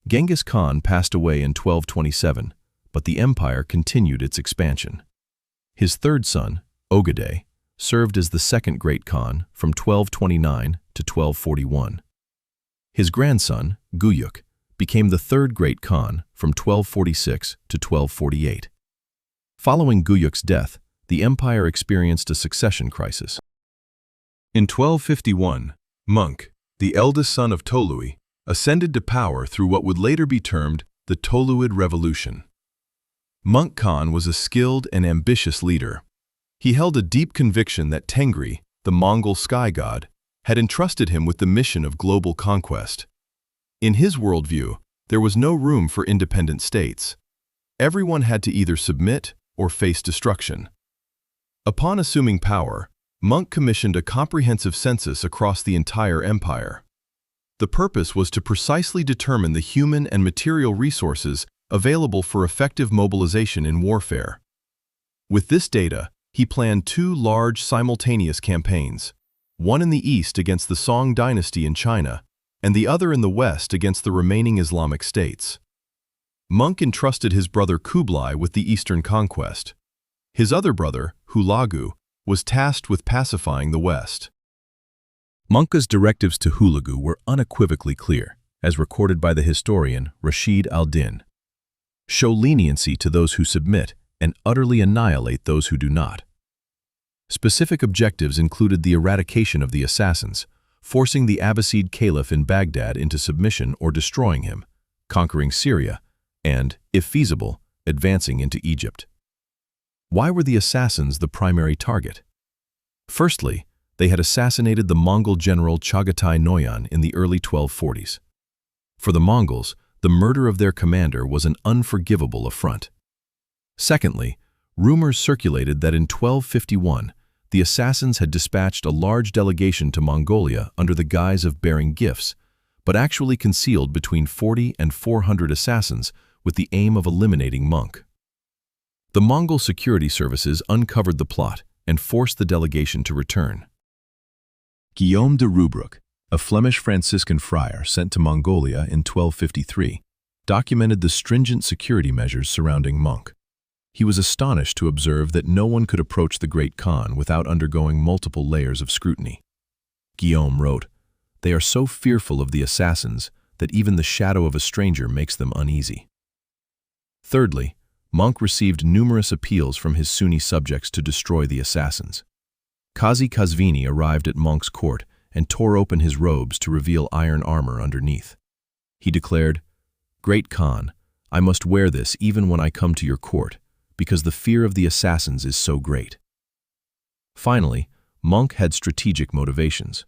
Genghis Khan passed away in 1227, but the empire continued its expansion. His third son, Ogedei, served as the second Great Khan from 1229 to 1241. His grandson, Guyuk, became the third Great Khan from 1246 to 1248. Following Guyuk's death, the empire experienced a succession crisis. In 1251, Möngke, the eldest son of Tolui, ascended to power through what would later be termed the Toluid Revolution. Möngke Khan was a skilled and ambitious leader. He held a deep conviction that Tengri, the Mongol sky god, had entrusted him with the mission of global conquest. In his worldview, there was no room for independent states. Everyone had to either submit or face destruction. Upon assuming power, Möngke commissioned a comprehensive census across the entire empire. The purpose was to precisely determine the human and material resources available for effective mobilization in warfare. With this data, he planned two large simultaneous campaigns, one in the east against the Song dynasty in China, and the other in the west against the remaining Islamic states. Möngke entrusted his brother Kublai with the eastern conquest. His other brother, Hulagu, was tasked with pacifying the west. Möngke's directives to Hulagu were unequivocally clear, as recorded by the historian Rashid al-Din. Show leniency to those who submit and utterly annihilate those who do not. Specific objectives included the eradication of the assassins, forcing the Abbasid Caliph in Baghdad into submission or destroying him, conquering Syria, and, if feasible, advancing into Egypt. Why were the assassins the primary target? Firstly, they had assassinated the Mongol general Chagatai Noyan in the early 1240s. For the Mongols, the murder of their commander was an unforgivable affront. Secondly, rumors circulated that in 1251, the assassins had dispatched a large delegation to Mongolia under the guise of bearing gifts, but actually concealed between 40 and 400 assassins with the aim of eliminating Möngke. The Mongol security services uncovered the plot and forced the delegation to return. Guillaume de Rubruck, a Flemish Franciscan friar sent to Mongolia in 1253, documented the stringent security measures surrounding Möngke. He was astonished to observe that no one could approach the Great Khan without undergoing multiple layers of scrutiny. Guillaume wrote, "They are so fearful of the assassins that even the shadow of a stranger makes them uneasy." Thirdly, Möngke received numerous appeals from his Sunni subjects to destroy the assassins. Qazi Qazvini arrived at Möngke's court and tore open his robes to reveal iron armor underneath. He declared, "Great Khan, I must wear this even when I come to your court, because the fear of the assassins is so great." Finally, Möngke had strategic motivations.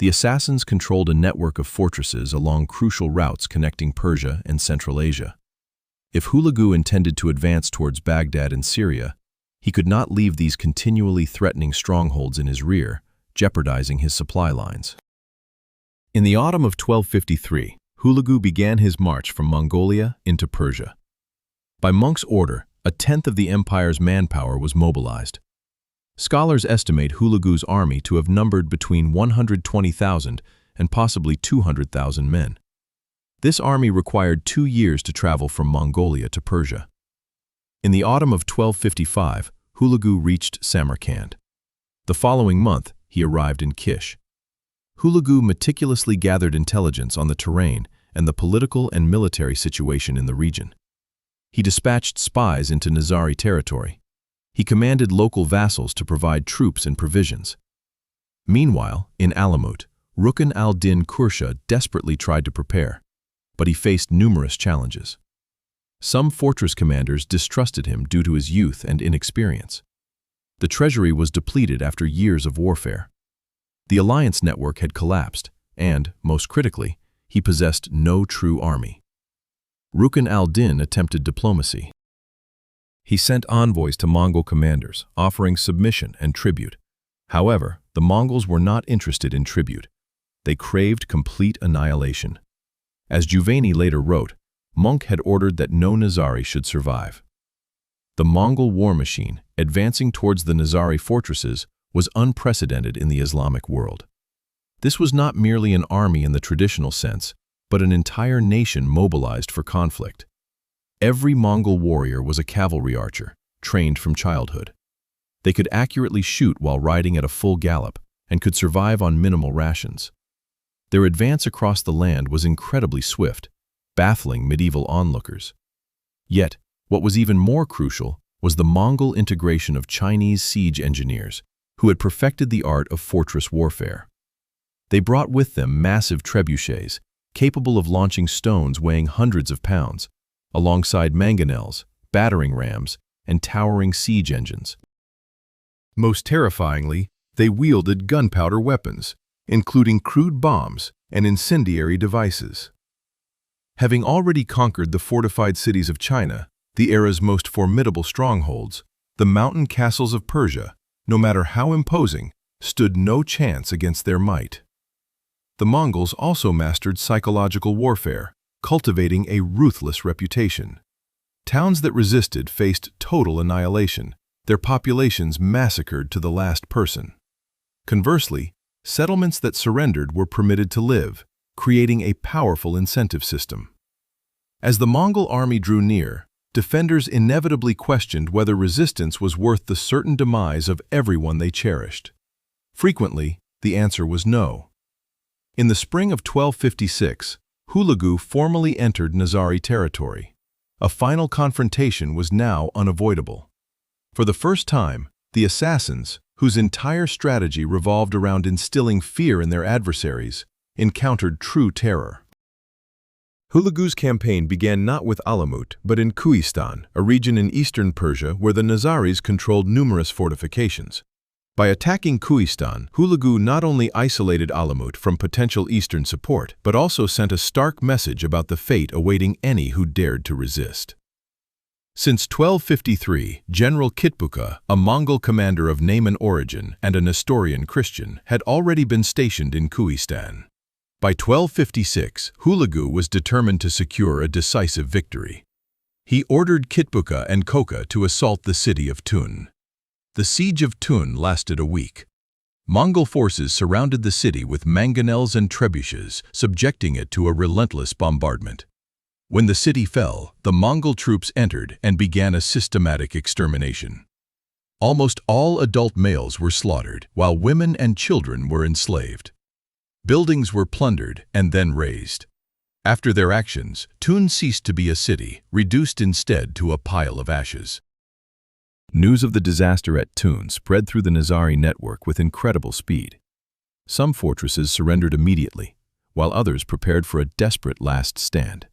The assassins controlled a network of fortresses along crucial routes connecting Persia and Central Asia. If Hulagu intended to advance towards Baghdad and Syria, he could not leave these continually threatening strongholds in his rear, jeopardizing his supply lines. In the autumn of 1253, Hulagu began his march from Mongolia into Persia. By Möngke's order, a tenth of the empire's manpower was mobilized. Scholars estimate Hulagu's army to have numbered between 120,000 and possibly 200,000 men. This army required 2 years to travel from Mongolia to Persia. In the autumn of 1255, Hulagu reached Samarkand. The following month, he arrived in Kish. Hulagu meticulously gathered intelligence on the terrain and the political and military situation in the region. He dispatched spies into Nizari territory. He commanded local vassals to provide troops and provisions. Meanwhile, in Alamut, Rukn al-Din Kursha desperately tried to prepare, but he faced numerous challenges. Some fortress commanders distrusted him due to his youth and inexperience. The treasury was depleted after years of warfare. The alliance network had collapsed, and, most critically, he possessed no true army. Rukn al-Din attempted diplomacy. He sent envoys to Mongol commanders, offering submission and tribute. However, the Mongols were not interested in tribute. They craved complete annihilation. As Juvayni later wrote, Möngke had ordered that no Nizari should survive. The Mongol war machine, advancing towards the Nizari fortresses, was unprecedented in the Islamic world. This was not merely an army in the traditional sense, but an entire nation mobilized for conflict. Every Mongol warrior was a cavalry archer, trained from childhood. They could accurately shoot while riding at a full gallop and could survive on minimal rations. Their advance across the land was incredibly swift, baffling medieval onlookers. Yet, what was even more crucial was the Mongol integration of Chinese siege engineers who had perfected the art of fortress warfare. They brought with them massive trebuchets, capable of launching stones weighing hundreds of pounds, alongside mangonels, battering rams, and towering siege engines. Most terrifyingly, they wielded gunpowder weapons, including crude bombs and incendiary devices. Having already conquered the fortified cities of China, the era's most formidable strongholds, the mountain castles of Persia, no matter how imposing, stood no chance against their might. The Mongols also mastered psychological warfare, cultivating a ruthless reputation. Towns that resisted faced total annihilation, their populations massacred to the last person. Conversely, settlements that surrendered were permitted to live, creating a powerful incentive system. As the Mongol army drew near, defenders inevitably questioned whether resistance was worth the certain demise of everyone they cherished. Frequently, the answer was no. In the spring of 1256, Hulagu formally entered Nizari territory. A final confrontation was now unavoidable. For the first time, the assassins, whose entire strategy revolved around instilling fear in their adversaries, encountered true terror. Hulagu's campaign began not with Alamut, but in Kuistan, a region in eastern Persia where the Nizaris controlled numerous fortifications. By attacking Kuistan, Hulagu not only isolated Alamut from potential eastern support, but also sent a stark message about the fate awaiting any who dared to resist. Since 1253, General Kitbuka, a Mongol commander of Nayman origin and a Nestorian Christian, had already been stationed in Kuistan. By 1256, Hulagu was determined to secure a decisive victory. He ordered Kitbuka and Koka to assault the city of Tun. The siege of Tun lasted a week. Mongol forces surrounded the city with mangonels and trebuchets, subjecting it to a relentless bombardment. When the city fell, the Mongol troops entered and began a systematic extermination. Almost all adult males were slaughtered, while women and children were enslaved. Buildings were plundered and then razed. After their actions, Tun ceased to be a city, reduced instead to a pile of ashes. News of the disaster at Tun spread through the Nizari network with incredible speed. Some fortresses surrendered immediately, while others prepared for a desperate last stand.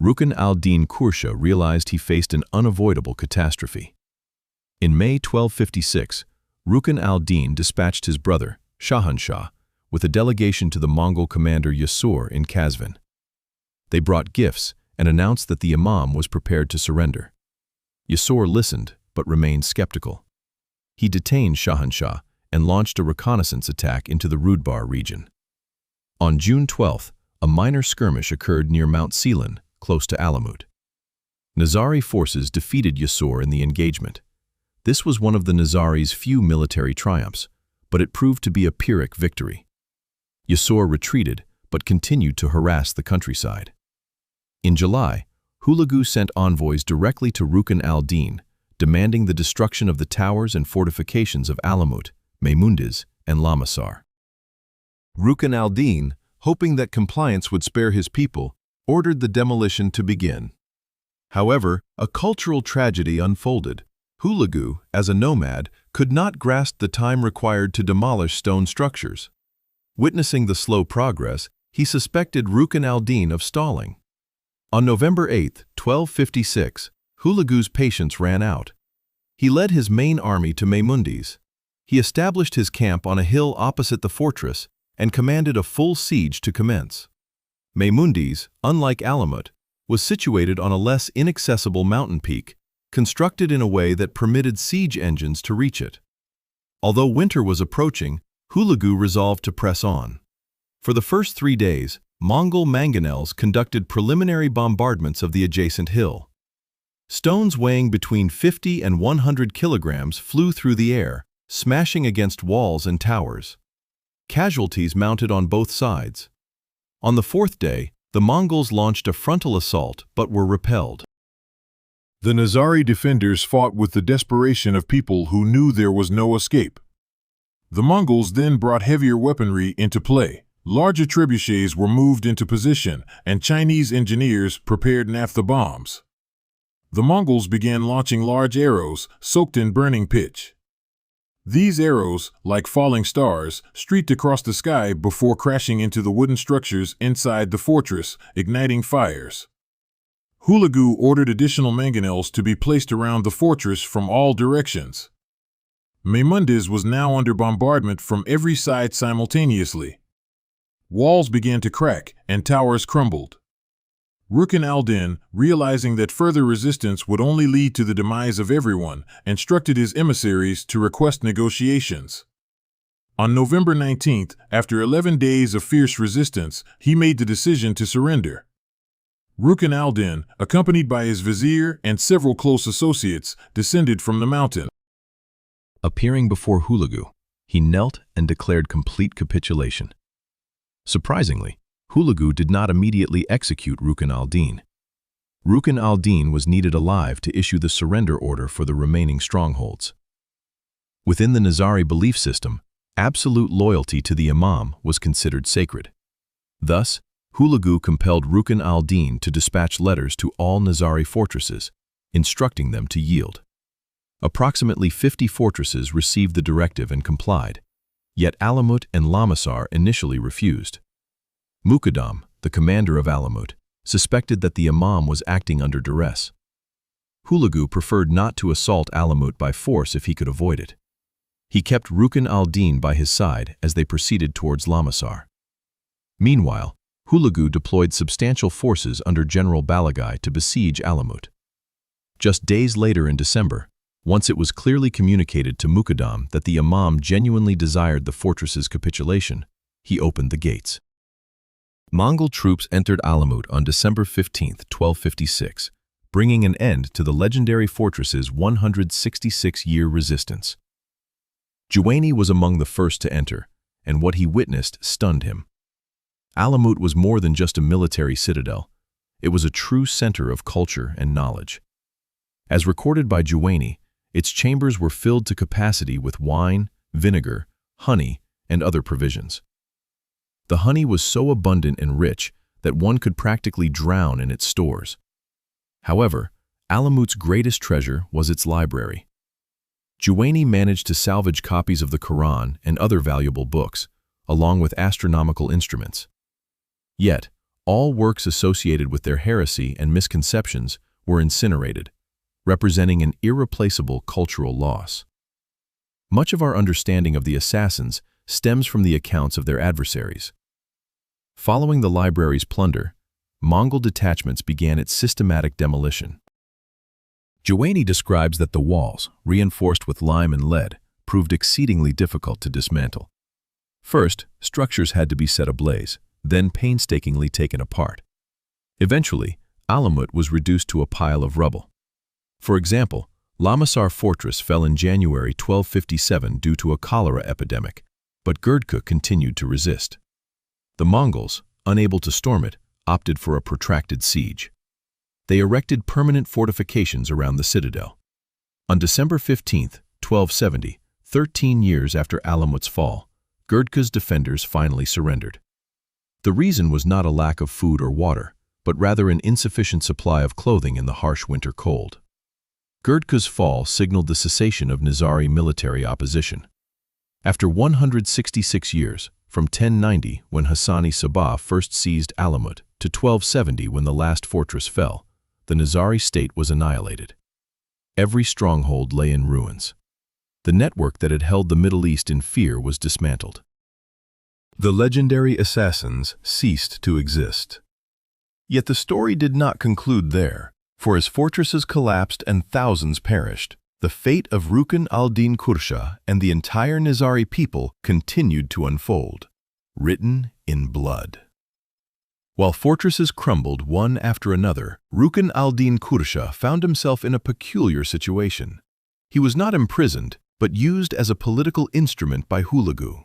Rukn al-Din Kursha realized he faced an unavoidable catastrophe. In May 1256, Rukn al-Din dispatched his brother, Shahanshah, with a delegation to the Mongol commander Yasur in Kazvin. They brought gifts and announced that the imam was prepared to surrender. Yasur listened, but remained skeptical. He detained Shahanshah and launched a reconnaissance attack into the Rudbar region. On June 12th, a minor skirmish occurred near Mount Selan, close to Alamut. Nizari forces defeated Yasur in the engagement. This was one of the Nizari's few military triumphs, but it proved to be a Pyrrhic victory. Yasur retreated, but continued to harass the countryside. In July, Hulagu sent envoys directly to Rukn al-Din, demanding the destruction of the towers and fortifications of Alamut, Maymundiz, and Lamasar. Rukn al-Din, hoping that compliance would spare his people, ordered the demolition to begin. However, a cultural tragedy unfolded. Hulagu, as a nomad, could not grasp the time required to demolish stone structures. Witnessing the slow progress, he suspected Rukn al-Din of stalling. On November 8, 1256, Hulagu's patience ran out. He led his main army to Maymundiz. He established his camp on a hill opposite the fortress and commanded a full siege to commence. Maymundiz, unlike Alamut, was situated on a less inaccessible mountain peak, constructed in a way that permitted siege engines to reach it. Although winter was approaching, Hulagu resolved to press on. For the first 3 days, Mongol mangonels conducted preliminary bombardments of the adjacent hill. Stones weighing between 50 and 100 kilograms flew through the air, smashing against walls and towers. Casualties mounted on both sides. On the 4th day, the Mongols launched a frontal assault but were repelled. The Nizari defenders fought with the desperation of people who knew there was no escape. The Mongols then brought heavier weaponry into play. Larger trebuchets were moved into position, and Chinese engineers prepared naphtha bombs. The Mongols began launching large arrows soaked in burning pitch. These arrows, like falling stars, streaked across the sky before crashing into the wooden structures inside the fortress, igniting fires. Hulagu ordered additional mangonels to be placed around the fortress from all directions. Maymundiz was now under bombardment from every side simultaneously. Walls began to crack and towers crumbled. Rukn al-Din, realizing that further resistance would only lead to the demise of everyone, instructed his emissaries to request negotiations. On November 19th, after 11 days of fierce resistance, he made the decision to surrender. Rukn al-Din, accompanied by his vizier and several close associates, descended from the mountain. Appearing before Hulagu, he knelt and declared complete capitulation. Surprisingly, Hulagu did not immediately execute Rukn al-Din. Rukn al-Din was needed alive to issue the surrender order for the remaining strongholds. Within the Nizari belief system, absolute loyalty to the Imam was considered sacred. Thus, Hulagu compelled Rukn al-Din to dispatch letters to all Nizari fortresses, instructing them to yield. Approximately 50 fortresses received the directive and complied, yet Alamut and Lamasar initially refused. Muqaddam, the commander of Alamut, suspected that the Imam was acting under duress. Hulagu preferred not to assault Alamut by force if he could avoid it. He kept Rukn al-Din by his side as they proceeded towards Lamasar. Meanwhile, Hulagu deployed substantial forces under General Balagai to besiege Alamut. Just days later in December, once it was clearly communicated to Muqaddam that the Imam genuinely desired the fortress's capitulation, he opened the gates. Mongol troops entered Alamut on December 15, 1256, bringing an end to the legendary fortress's 166-year resistance. Juwayni was among the first to enter, and what he witnessed stunned him. Alamut was more than just a military citadel. It was a true center of culture and knowledge. As recorded by Juwayni, its chambers were filled to capacity with wine, vinegar, honey, and other provisions. The honey was so abundant and rich that one could practically drown in its stores. However, Alamut's greatest treasure was its library. Juwayni managed to salvage copies of the Quran and other valuable books, along with astronomical instruments. Yet, all works associated with their heresy and misconceptions were incinerated, representing an irreplaceable cultural loss. Much of our understanding of the assassins stems from the accounts of their adversaries. Following the library's plunder, Mongol detachments began its systematic demolition. Juwayni describes that the walls, reinforced with lime and lead, proved exceedingly difficult to dismantle. First, structures had to be set ablaze, then painstakingly taken apart. Eventually, Alamut was reduced to a pile of rubble. For example, Lamasar Fortress fell in January 1257 due to a cholera epidemic, but Girdka continued to resist. The Mongols, unable to storm it, opted for a protracted siege. They erected permanent fortifications around the citadel. On December 15, 1270, 13 years after Alamut's fall, Gerdka's defenders finally surrendered. The reason was not a lack of food or water, but rather an insufficient supply of clothing in the harsh winter cold. Gerdka's fall signaled the cessation of Nizari military opposition. After 166 years, from 1090 when Hassani Sabah first seized Alamut to 1270 when the last fortress fell, the Nizari state was annihilated. Every stronghold lay in ruins. The network that had held the Middle East in fear was dismantled. The legendary assassins ceased to exist. Yet the story did not conclude there, for as fortresses collapsed and thousands perished, the fate of Rukn al-Din Kursha and the entire Nizari people continued to unfold, written in blood. While fortresses crumbled one after another, Rukn al-Din Kursha found himself in a peculiar situation. He was not imprisoned, but used as a political instrument by Hulagu.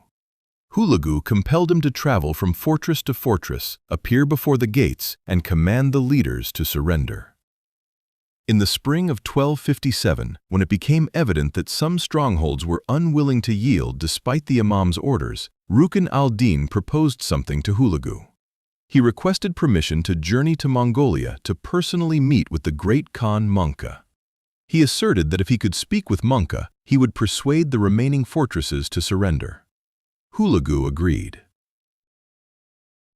Hulagu compelled him to travel from fortress to fortress, appear before the gates, and command the leaders to surrender. In the spring of 1257, when it became evident that some strongholds were unwilling to yield despite the Imam's orders, Rukn al-Din proposed something to Hulagu. He requested permission to journey to Mongolia to personally meet with the Great Khan Möngke. He asserted that if he could speak with Möngke, he would persuade the remaining fortresses to surrender. Hulagu agreed.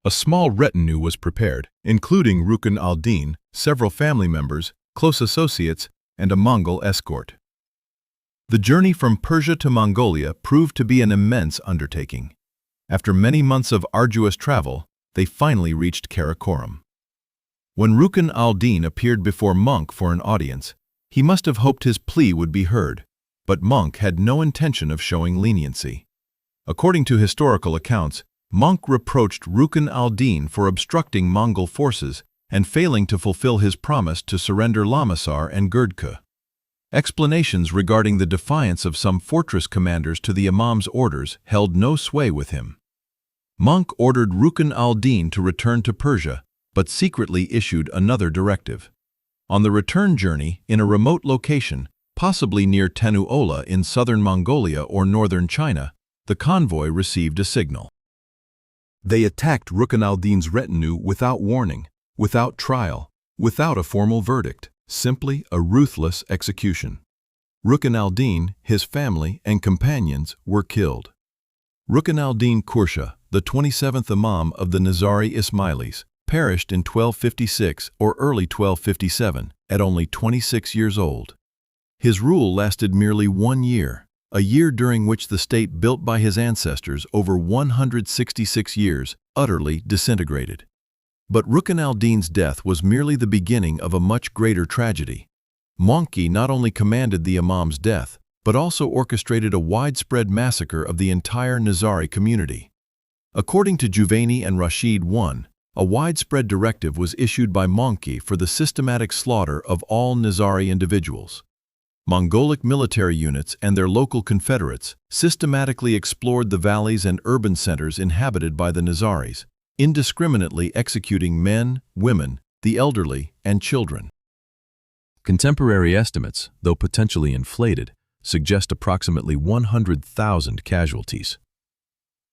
A small retinue was prepared, including Rukn al-Din, several family members, close associates, and a Mongol escort. The journey from Persia to Mongolia proved to be an immense undertaking. After many months of arduous travel, they finally reached Karakorum. When Rukn al-Din appeared before Möngke for an audience, he must have hoped his plea would be heard, but Möngke had no intention of showing leniency. According to historical accounts, Möngke reproached Rukn al-Din for obstructing Mongol forces and failing to fulfill his promise to surrender Lamasar and Gerdka. Explanations regarding the defiance of some fortress commanders to the Imam's orders held no sway with him. Möngke ordered Rukn al-Din to return to Persia, but secretly issued another directive. On the return journey, in a remote location, possibly near Tenuola in southern Mongolia or northern China, the convoy received a signal. They attacked Rukn al-Din's retinue without warning, without trial, without a formal verdict, simply a ruthless execution. Rukn al-Din, his family, and companions were killed. Rukn al-Din Kursha, the 27th Imam of the Nizari Ismailis, perished in 1256 or early 1257 at only 26 years old. His rule lasted merely 1 year, a year during which the state built by his ancestors over 166 years utterly disintegrated. But Rukn al-Din's death was merely the beginning of a much greater tragedy. Möngke not only commanded the Imam's death, but also orchestrated a widespread massacre of the entire Nizari community. According to Juvayni and Rashid I, a widespread directive was issued by Möngke for the systematic slaughter of all Nizari individuals. Mongolic military units and their local confederates systematically explored the valleys and urban centers inhabited by the Nizaris, indiscriminately executing men, women, the elderly, and children. Contemporary estimates, though potentially inflated, suggest approximately 100,000 casualties.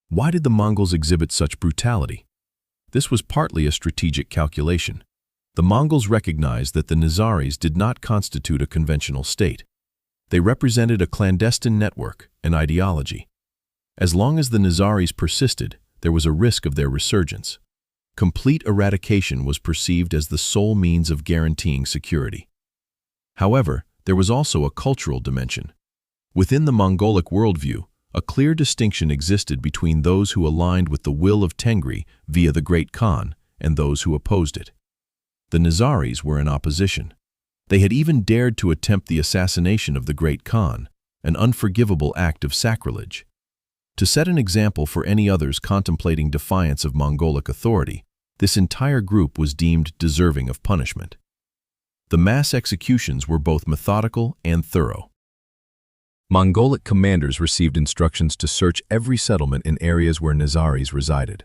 Why did the Mongols exhibit such brutality? This was partly a strategic calculation. The Mongols recognized that the Nizaris did not constitute a conventional state. They represented a clandestine network, an ideology. As long as the Nizaris persisted, there was a risk of their resurgence. Complete eradication was perceived as the sole means of guaranteeing security. However, there was also a cultural dimension. Within the Mongolic worldview, a clear distinction existed between those who aligned with the will of Tengri via the Great Khan and those who opposed it. The Nizaris were in opposition. They had even dared to attempt the assassination of the Great Khan, an unforgivable act of sacrilege. To set an example for any others contemplating defiance of Mongolic authority, this entire group was deemed deserving of punishment. The mass executions were both methodical and thorough. Mongolic commanders received instructions to search every settlement in areas where Nizaris resided.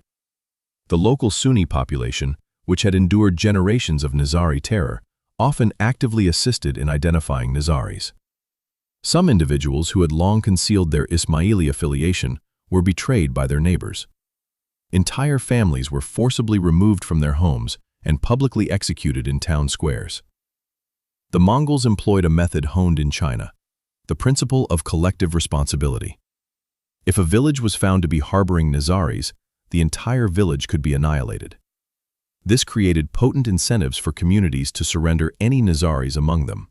The local Sunni population, which had endured generations of Nizari terror, often actively assisted in identifying Nizaris. Some individuals who had long concealed their Ismaili affiliation were betrayed by their neighbors. Entire families were forcibly removed from their homes and publicly executed in town squares. The Mongols employed a method honed in China, the principle of collective responsibility. If a village was found to be harboring Nizaris, the entire village could be annihilated. This created potent incentives for communities to surrender any Nizaris among them.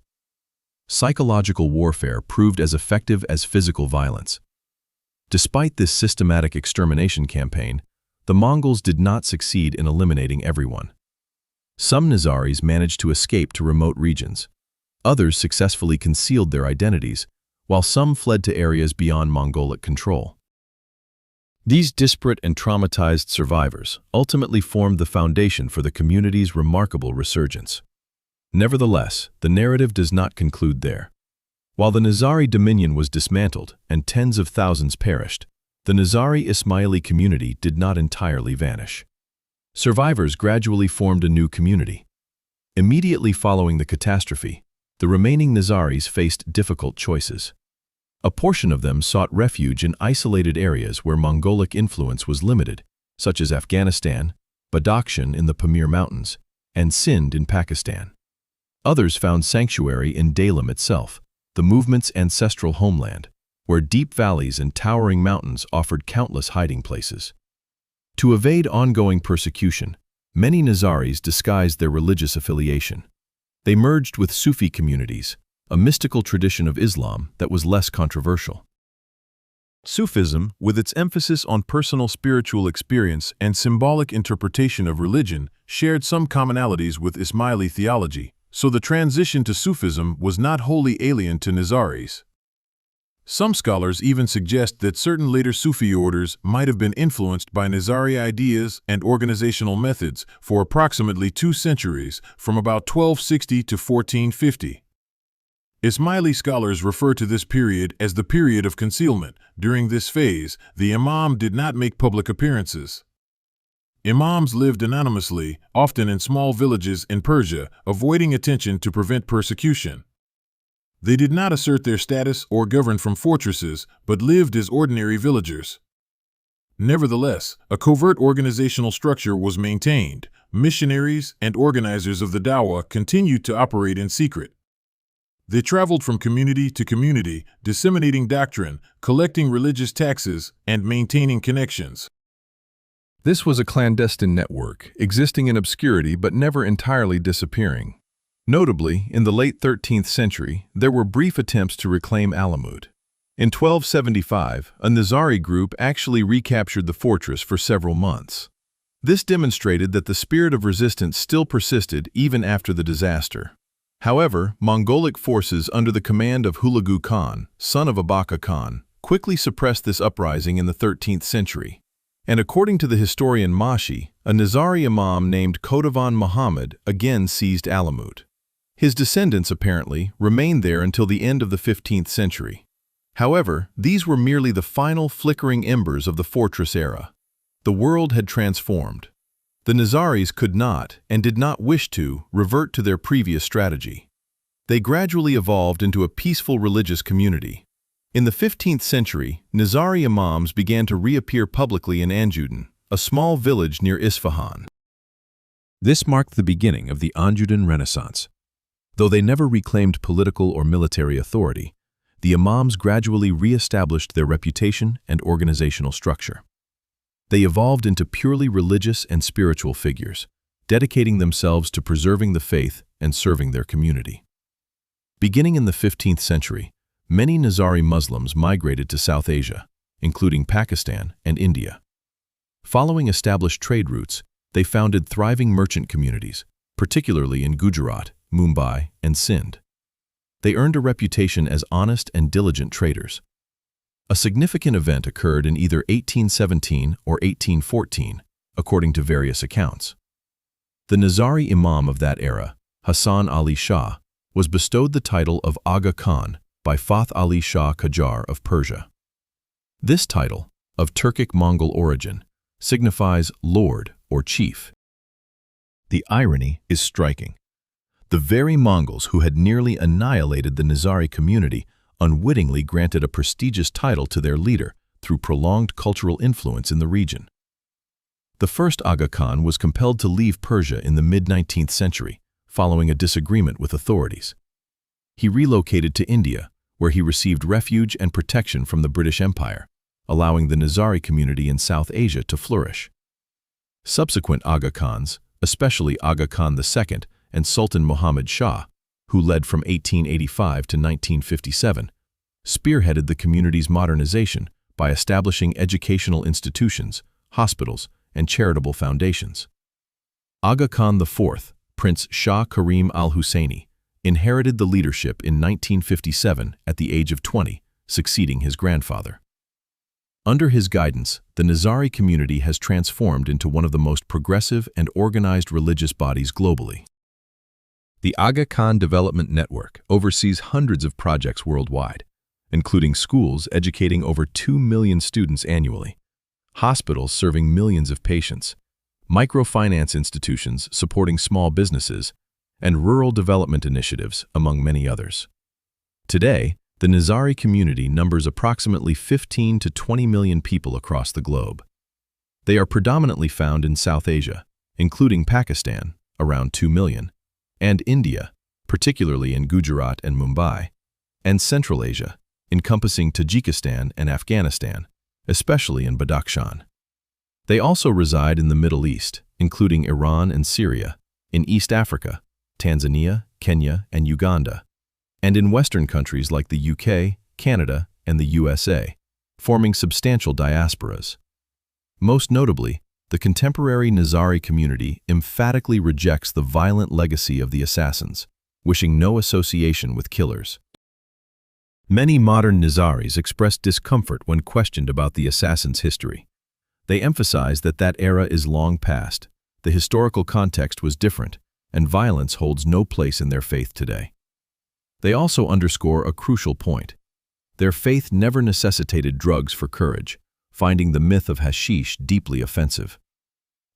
Psychological warfare proved as effective as physical violence. Despite this systematic extermination campaign, the Mongols did not succeed in eliminating everyone. Some Nizaris managed to escape to remote regions. Others successfully concealed their identities, while some fled to areas beyond Mongolic control. These disparate and traumatized survivors ultimately formed the foundation for the community's remarkable resurgence. Nevertheless, the narrative does not conclude there. While the Nizari dominion was dismantled and tens of thousands perished, the Nizari Ismaili community did not entirely vanish. Survivors gradually formed a new community. Immediately following the catastrophe, the remaining Nizaris faced difficult choices. A portion of them sought refuge in isolated areas where Mongolic influence was limited, such as Afghanistan, Badakhshan in the Pamir Mountains, and Sindh in Pakistan. Others found sanctuary in Dalam itself, the movement's ancestral homeland, where deep valleys and towering mountains offered countless hiding places. To evade ongoing persecution, many Nizaris disguised their religious affiliation. They merged with Sufi communities, a mystical tradition of Islam that was less controversial. Sufism, with its emphasis on personal spiritual experience and symbolic interpretation of religion, shared some commonalities with Ismaili theology, so the transition to Sufism was not wholly alien to Nizaris. Some scholars even suggest that certain later Sufi orders might have been influenced by Nizari ideas and organizational methods for approximately 2 centuries, from about 1260 to 1450. Ismaili scholars refer to this period as the period of concealment. During this phase, the imam did not make public appearances. Imams lived anonymously, often in small villages in Persia, avoiding attention to prevent persecution. They did not assert their status or govern from fortresses, but lived as ordinary villagers. Nevertheless, a covert organizational structure was maintained. Missionaries and organizers of the Dawah continued to operate in secret. They traveled from community to community, disseminating doctrine, collecting religious taxes, and maintaining connections. This was a clandestine network, existing in obscurity but never entirely disappearing. Notably, in the late 13th century, there were brief attempts to reclaim Alamut. In 1275, a Nizari group actually recaptured the fortress for several months. This demonstrated that the spirit of resistance still persisted even after the disaster. However, Mongolic forces under the command of Hulagu Khan, son of Abaka Khan, quickly suppressed this uprising in the 13th century. And according to the historian Mashi, a Nizari imam named Khodavan Muhammad again seized Alamut. His descendants, apparently, remained there until the end of the 15th century. However, these were merely the final flickering embers of the fortress era. The world had transformed. The Nizaris could not, and did not wish to, revert to their previous strategy. They gradually evolved into a peaceful religious community. In the 15th century, Nizari imams began to reappear publicly in Anjudan, a small village near Isfahan. This marked the beginning of the Anjudan Renaissance. Though they never reclaimed political or military authority, the imams gradually re-established their reputation and organizational structure. They evolved into purely religious and spiritual figures, dedicating themselves to preserving the faith and serving their community. Beginning in the 15th century, many Nizari Muslims migrated to South Asia, including Pakistan and India. Following established trade routes, they founded thriving merchant communities, particularly in Gujarat, Mumbai, and Sindh. They earned a reputation as honest and diligent traders. A significant event occurred in either 1817 or 1814, according to various accounts. The Nizari imam of that era, Hassan Ali Shah, was bestowed the title of Aga Khan by Fath Ali Shah Qajar of Persia. This title, of Turkic-Mongol origin, signifies lord or chief. The irony is striking. The very Mongols who had nearly annihilated the Nizari community unwittingly granted a prestigious title to their leader through prolonged cultural influence in the region. The first Aga Khan was compelled to leave Persia in the mid-19th century, following a disagreement with authorities. He relocated to India, where he received refuge and protection from the British Empire, allowing the Nizari community in South Asia to flourish. Subsequent Aga Khans, especially Aga Khan II and Sultan Muhammad Shah, who led from 1885 to 1957, spearheaded the community's modernization by establishing educational institutions, hospitals, and charitable foundations. Aga Khan IV, Prince Shah Karim al-Husseini, inherited the leadership in 1957 at the age of 20, succeeding his grandfather. Under his guidance, the Nizari community has transformed into one of the most progressive and organized religious bodies globally. The Aga Khan Development Network oversees hundreds of projects worldwide, including schools educating over 2 million students annually, hospitals serving millions of patients, microfinance institutions supporting small businesses, and rural development initiatives, among many others. Today, the Nizari community numbers approximately 15 to 20 million people across the globe. They are predominantly found in South Asia, including Pakistan, around 2 million, and India, particularly in Gujarat and Mumbai, and Central Asia, encompassing Tajikistan and Afghanistan, especially in Badakhshan. They also reside in the Middle East, including Iran and Syria, in East Africa, Tanzania, Kenya, and Uganda, and in Western countries like the UK, Canada, and the USA, forming substantial diasporas. Most notably, the contemporary Nizari community emphatically rejects the violent legacy of the assassins, wishing no association with killers. Many modern Nizaris express discomfort when questioned about the assassins' history. They emphasize that that era is long past, the historical context was different, and violence holds no place in their faith today. They also underscore a crucial point. Their faith never necessitated drugs for courage, finding the myth of hashish deeply offensive.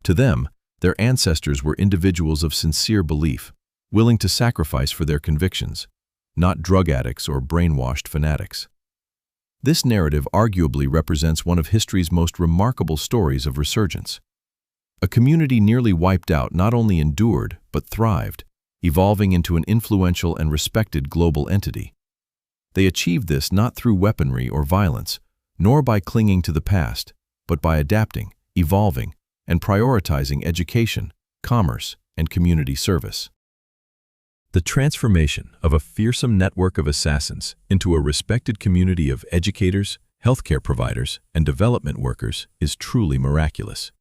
To them, their ancestors were individuals of sincere belief, willing to sacrifice for their convictions, not drug addicts or brainwashed fanatics. This narrative arguably represents one of history's most remarkable stories of resurgence. A community nearly wiped out not only endured, but thrived, evolving into an influential and respected global entity. They achieved this not through weaponry or violence, nor by clinging to the past, but by adapting, evolving, and prioritizing education, commerce, and community service. The transformation of a fearsome network of assassins into a respected community of educators, healthcare providers, and development workers is truly miraculous.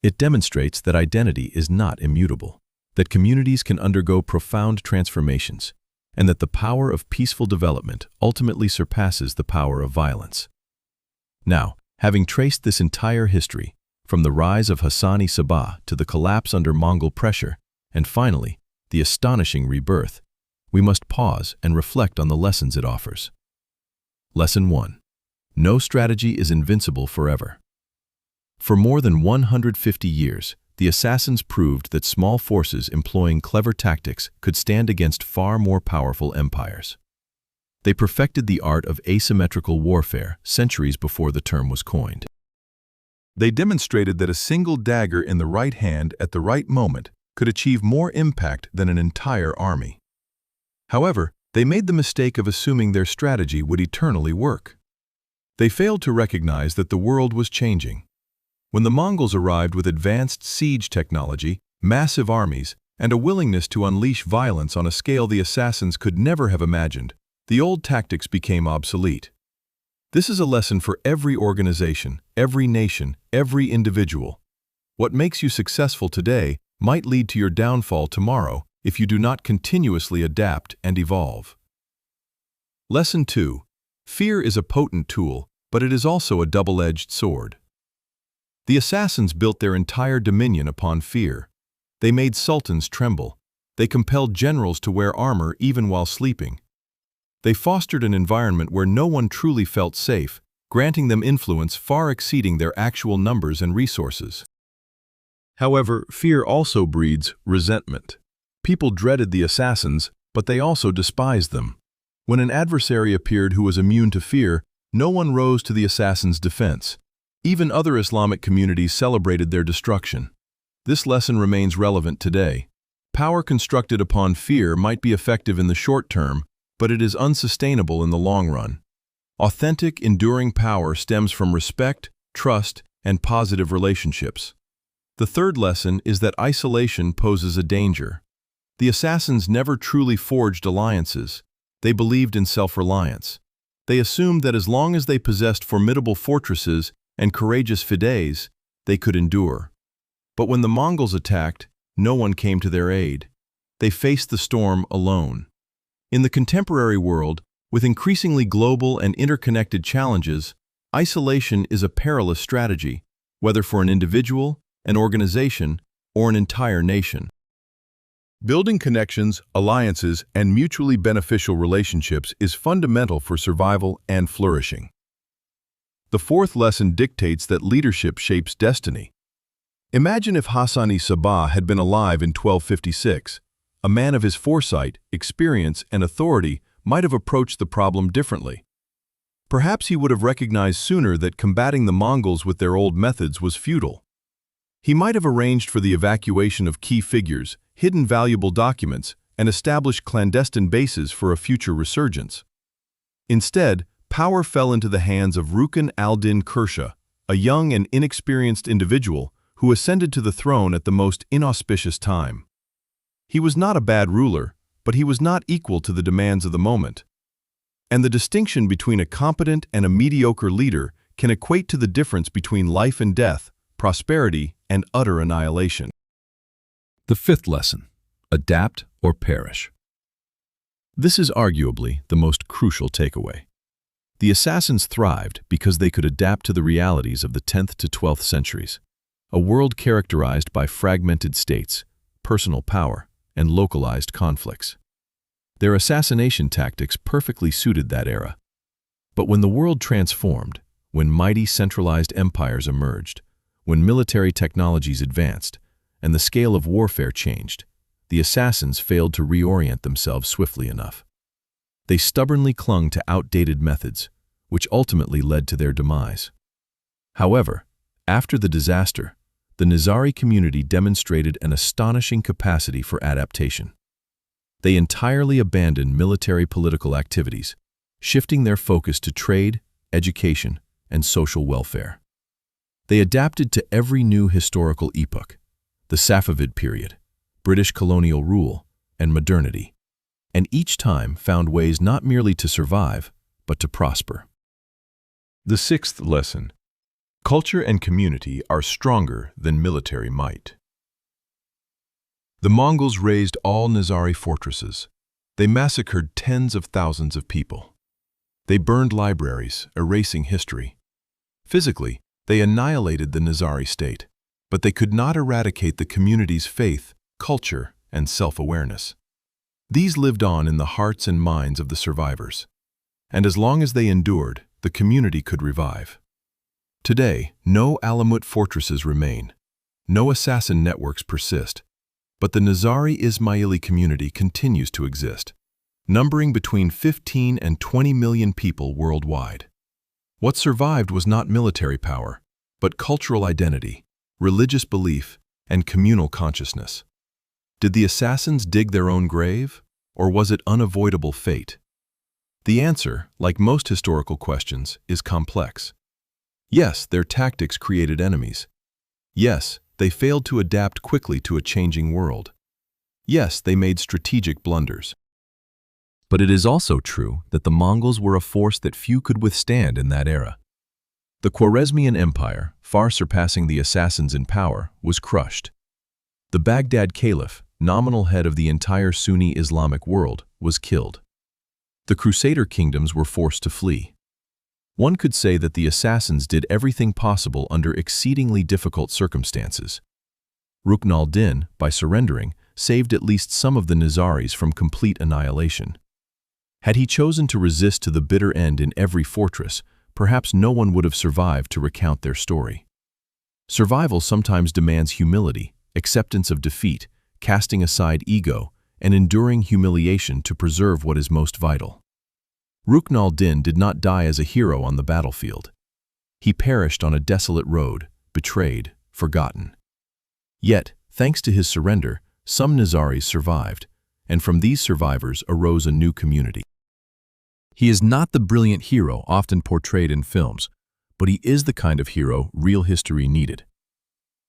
It demonstrates that identity is not immutable, that communities can undergo profound transformations, and that the power of peaceful development ultimately surpasses the power of violence. Now, having traced this entire history, from the rise of Hassani Sabah to the collapse under Mongol pressure, and finally, the astonishing rebirth, we must pause and reflect on the lessons it offers. Lesson 1. No strategy is invincible forever. For more than 150 years, the assassins proved that small forces employing clever tactics could stand against far more powerful empires. They perfected the art of asymmetrical warfare centuries before the term was coined. They demonstrated that a single dagger in the right hand at the right moment could achieve more impact than an entire army. However, they made the mistake of assuming their strategy would eternally work. They failed to recognize that the world was changing. When the Mongols arrived with advanced siege technology, massive armies, and a willingness to unleash violence on a scale the assassins could never have imagined, the old tactics became obsolete. This is a lesson for every organization, every nation, every individual. What makes you successful today might lead to your downfall tomorrow if you do not continuously adapt and evolve. Lesson 2. Fear is a potent tool, but it is also a double-edged sword. The assassins built their entire dominion upon fear. They made sultans tremble. They compelled generals to wear armor even while sleeping. They fostered an environment where no one truly felt safe, granting them influence far exceeding their actual numbers and resources. However, fear also breeds resentment. People dreaded the assassins, but they also despised them. When an adversary appeared who was immune to fear, no one rose to the assassin's defense. Even other Islamic communities celebrated their destruction. This lesson remains relevant today. Power constructed upon fear might be effective in the short term, but it is unsustainable in the long run. Authentic, enduring power stems from respect, trust, and positive relationships. The third lesson is that isolation poses a danger. The assassins never truly forged alliances. They believed in self-reliance. They assumed that as long as they possessed formidable fortresses and courageous fides, they could endure. But when the Mongols attacked, no one came to their aid. They faced the storm alone. In the contemporary world, with increasingly global and interconnected challenges, isolation is a perilous strategy, whether for an individual, an organization, or an entire nation. Building connections, alliances, and mutually beneficial relationships is fundamental for survival and flourishing. The fourth lesson dictates that leadership shapes destiny. Imagine if Hassani-Sabah had been alive in 1256. A man of his foresight, experience, and authority might have approached the problem differently. Perhaps he would have recognized sooner that combating the Mongols with their old methods was futile. He might have arranged for the evacuation of key figures, hidden valuable documents, and established clandestine bases for a future resurgence. Instead, power fell into the hands of Rukn al-Din Kursha, a young and inexperienced individual who ascended to the throne at the most inauspicious time. He was not a bad ruler, but he was not equal to the demands of the moment. And the distinction between a competent and a mediocre leader can equate to the difference between life and death, prosperity and utter annihilation. The fifth lesson: adapt or perish. This is arguably the most crucial takeaway. The assassins thrived because they could adapt to the realities of the 10th to 12th centuries, a world characterized by fragmented states, personal power, and localized conflicts. Their assassination tactics perfectly suited that era. But when the world transformed, when mighty centralized empires emerged, when military technologies advanced, and the scale of warfare changed, the assassins failed to reorient themselves swiftly enough. They stubbornly clung to outdated methods, which ultimately led to their demise. However, after the disaster, the Nizari community demonstrated an astonishing capacity for adaptation. They entirely abandoned military political activities, shifting their focus to trade, education, and social welfare. They adapted to every new historical epoch: the Safavid period, British colonial rule, and modernity, and each time found ways not merely to survive, but to prosper. The sixth lesson: culture and community are stronger than military might. The Mongols razed all Nizari fortresses. They massacred tens of thousands of people. They burned libraries, erasing history. Physically, they annihilated the Nizari state, but they could not eradicate the community's faith, culture, and self-awareness. These lived on in the hearts and minds of the survivors. And as long as they endured, the community could revive. Today, no Alamut fortresses remain. No assassin networks persist. But the Nizari Ismaili community continues to exist, numbering between 15 and 20 million people worldwide. What survived was not military power, but cultural identity, religious belief, and communal consciousness. Did the assassins dig their own grave, or was it unavoidable fate? The answer, like most historical questions, is complex. Yes, their tactics created enemies. Yes, they failed to adapt quickly to a changing world. Yes, they made strategic blunders. But it is also true that the Mongols were a force that few could withstand in that era. The Khwarezmian Empire, far surpassing the assassins in power, was crushed. The Baghdad Caliph, nominal head of the entire Sunni Islamic world, was killed. The Crusader kingdoms were forced to flee. One could say that the assassins did everything possible under exceedingly difficult circumstances. Rukn al-Din, by surrendering, saved at least some of the Nizaris from complete annihilation. Had he chosen to resist to the bitter end in every fortress, perhaps no one would have survived to recount their story. Survival sometimes demands humility, acceptance of defeat, casting aside ego, and enduring humiliation to preserve what is most vital. Rukn al-Din did not die as a hero on the battlefield. He perished on a desolate road, betrayed, forgotten. Yet, thanks to his surrender, some Nizaris survived, and from these survivors arose a new community. He is not the brilliant hero often portrayed in films, but he is the kind of hero real history needed.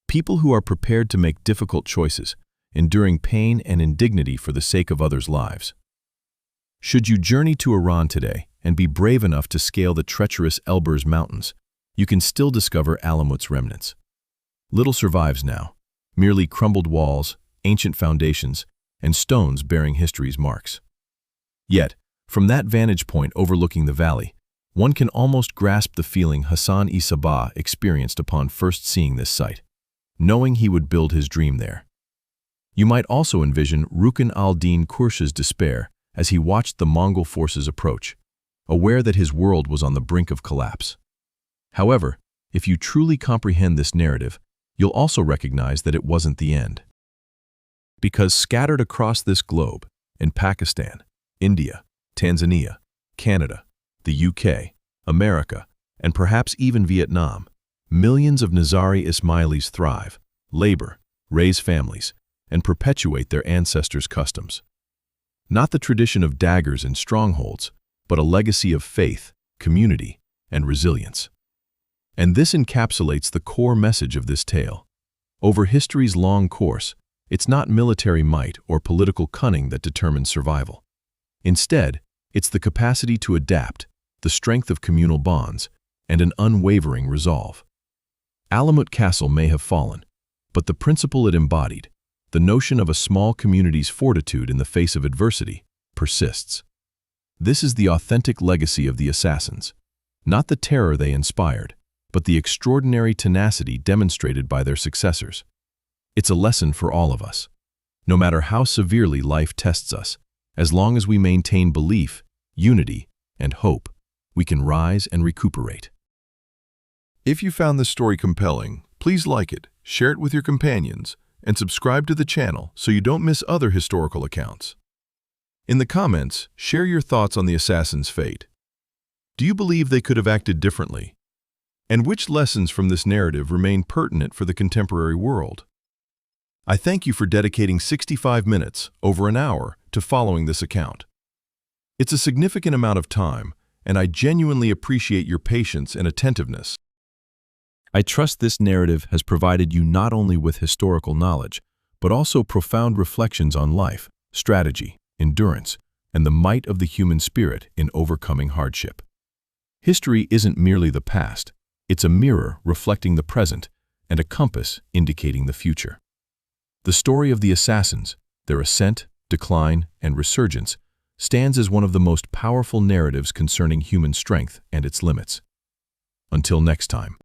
People who are prepared to make difficult choices, enduring pain and indignity for the sake of others' lives. Should you journey to Iran today and be brave enough to scale the treacherous Elburz Mountains, you can still discover Alamut's remnants. Little survives now, merely crumbled walls, ancient foundations, and stones bearing history's marks. Yet, from that vantage point overlooking the valley, one can almost grasp the feeling Hassan-i Sabbah experienced upon first seeing this site, knowing he would build his dream there. You might also envision Rukn al-Din Quresh's despair as he watched the Mongol forces approach, aware that his world was on the brink of collapse. However, if you truly comprehend this narrative, you'll also recognize that it wasn't the end. Because scattered across this globe, in Pakistan, India, Tanzania, Canada, the UK, America, and perhaps even Vietnam, millions of Nizari Ismailis thrive, labor, raise families, and perpetuate their ancestors' customs. Not the tradition of daggers and strongholds, but a legacy of faith, community, and resilience. And this encapsulates the core message of this tale. Over history's long course, it's not military might or political cunning that determines survival. Instead, it's the capacity to adapt, the strength of communal bonds, and an unwavering resolve. Alamut Castle may have fallen, but the principle it embodied, the notion of a small community's fortitude in the face of adversity, persists. This is the authentic legacy of the assassins, not the terror they inspired, but the extraordinary tenacity demonstrated by their successors. It's a lesson for all of us. No matter how severely life tests us, as long as we maintain belief, unity, and hope, we can rise and recuperate. If you found this story compelling, please like it, share it with your companions, and subscribe to the channel so you don't miss other historical accounts. In the comments, share your thoughts on the assassin's fate. Do you believe they could have acted differently? And which lessons from this narrative remain pertinent for the contemporary world? I thank you for dedicating 65 minutes, over an hour, to following this account. It's a significant amount of time, and I genuinely appreciate your patience and attentiveness. I trust this narrative has provided you not only with historical knowledge, but also profound reflections on life, strategy, endurance, and the might of the human spirit in overcoming hardship. History isn't merely the past, it's a mirror reflecting the present and a compass indicating the future. The story of the assassins, their ascent, decline, and resurgence, stands as one of the most powerful narratives concerning human strength and its limits. Until next time.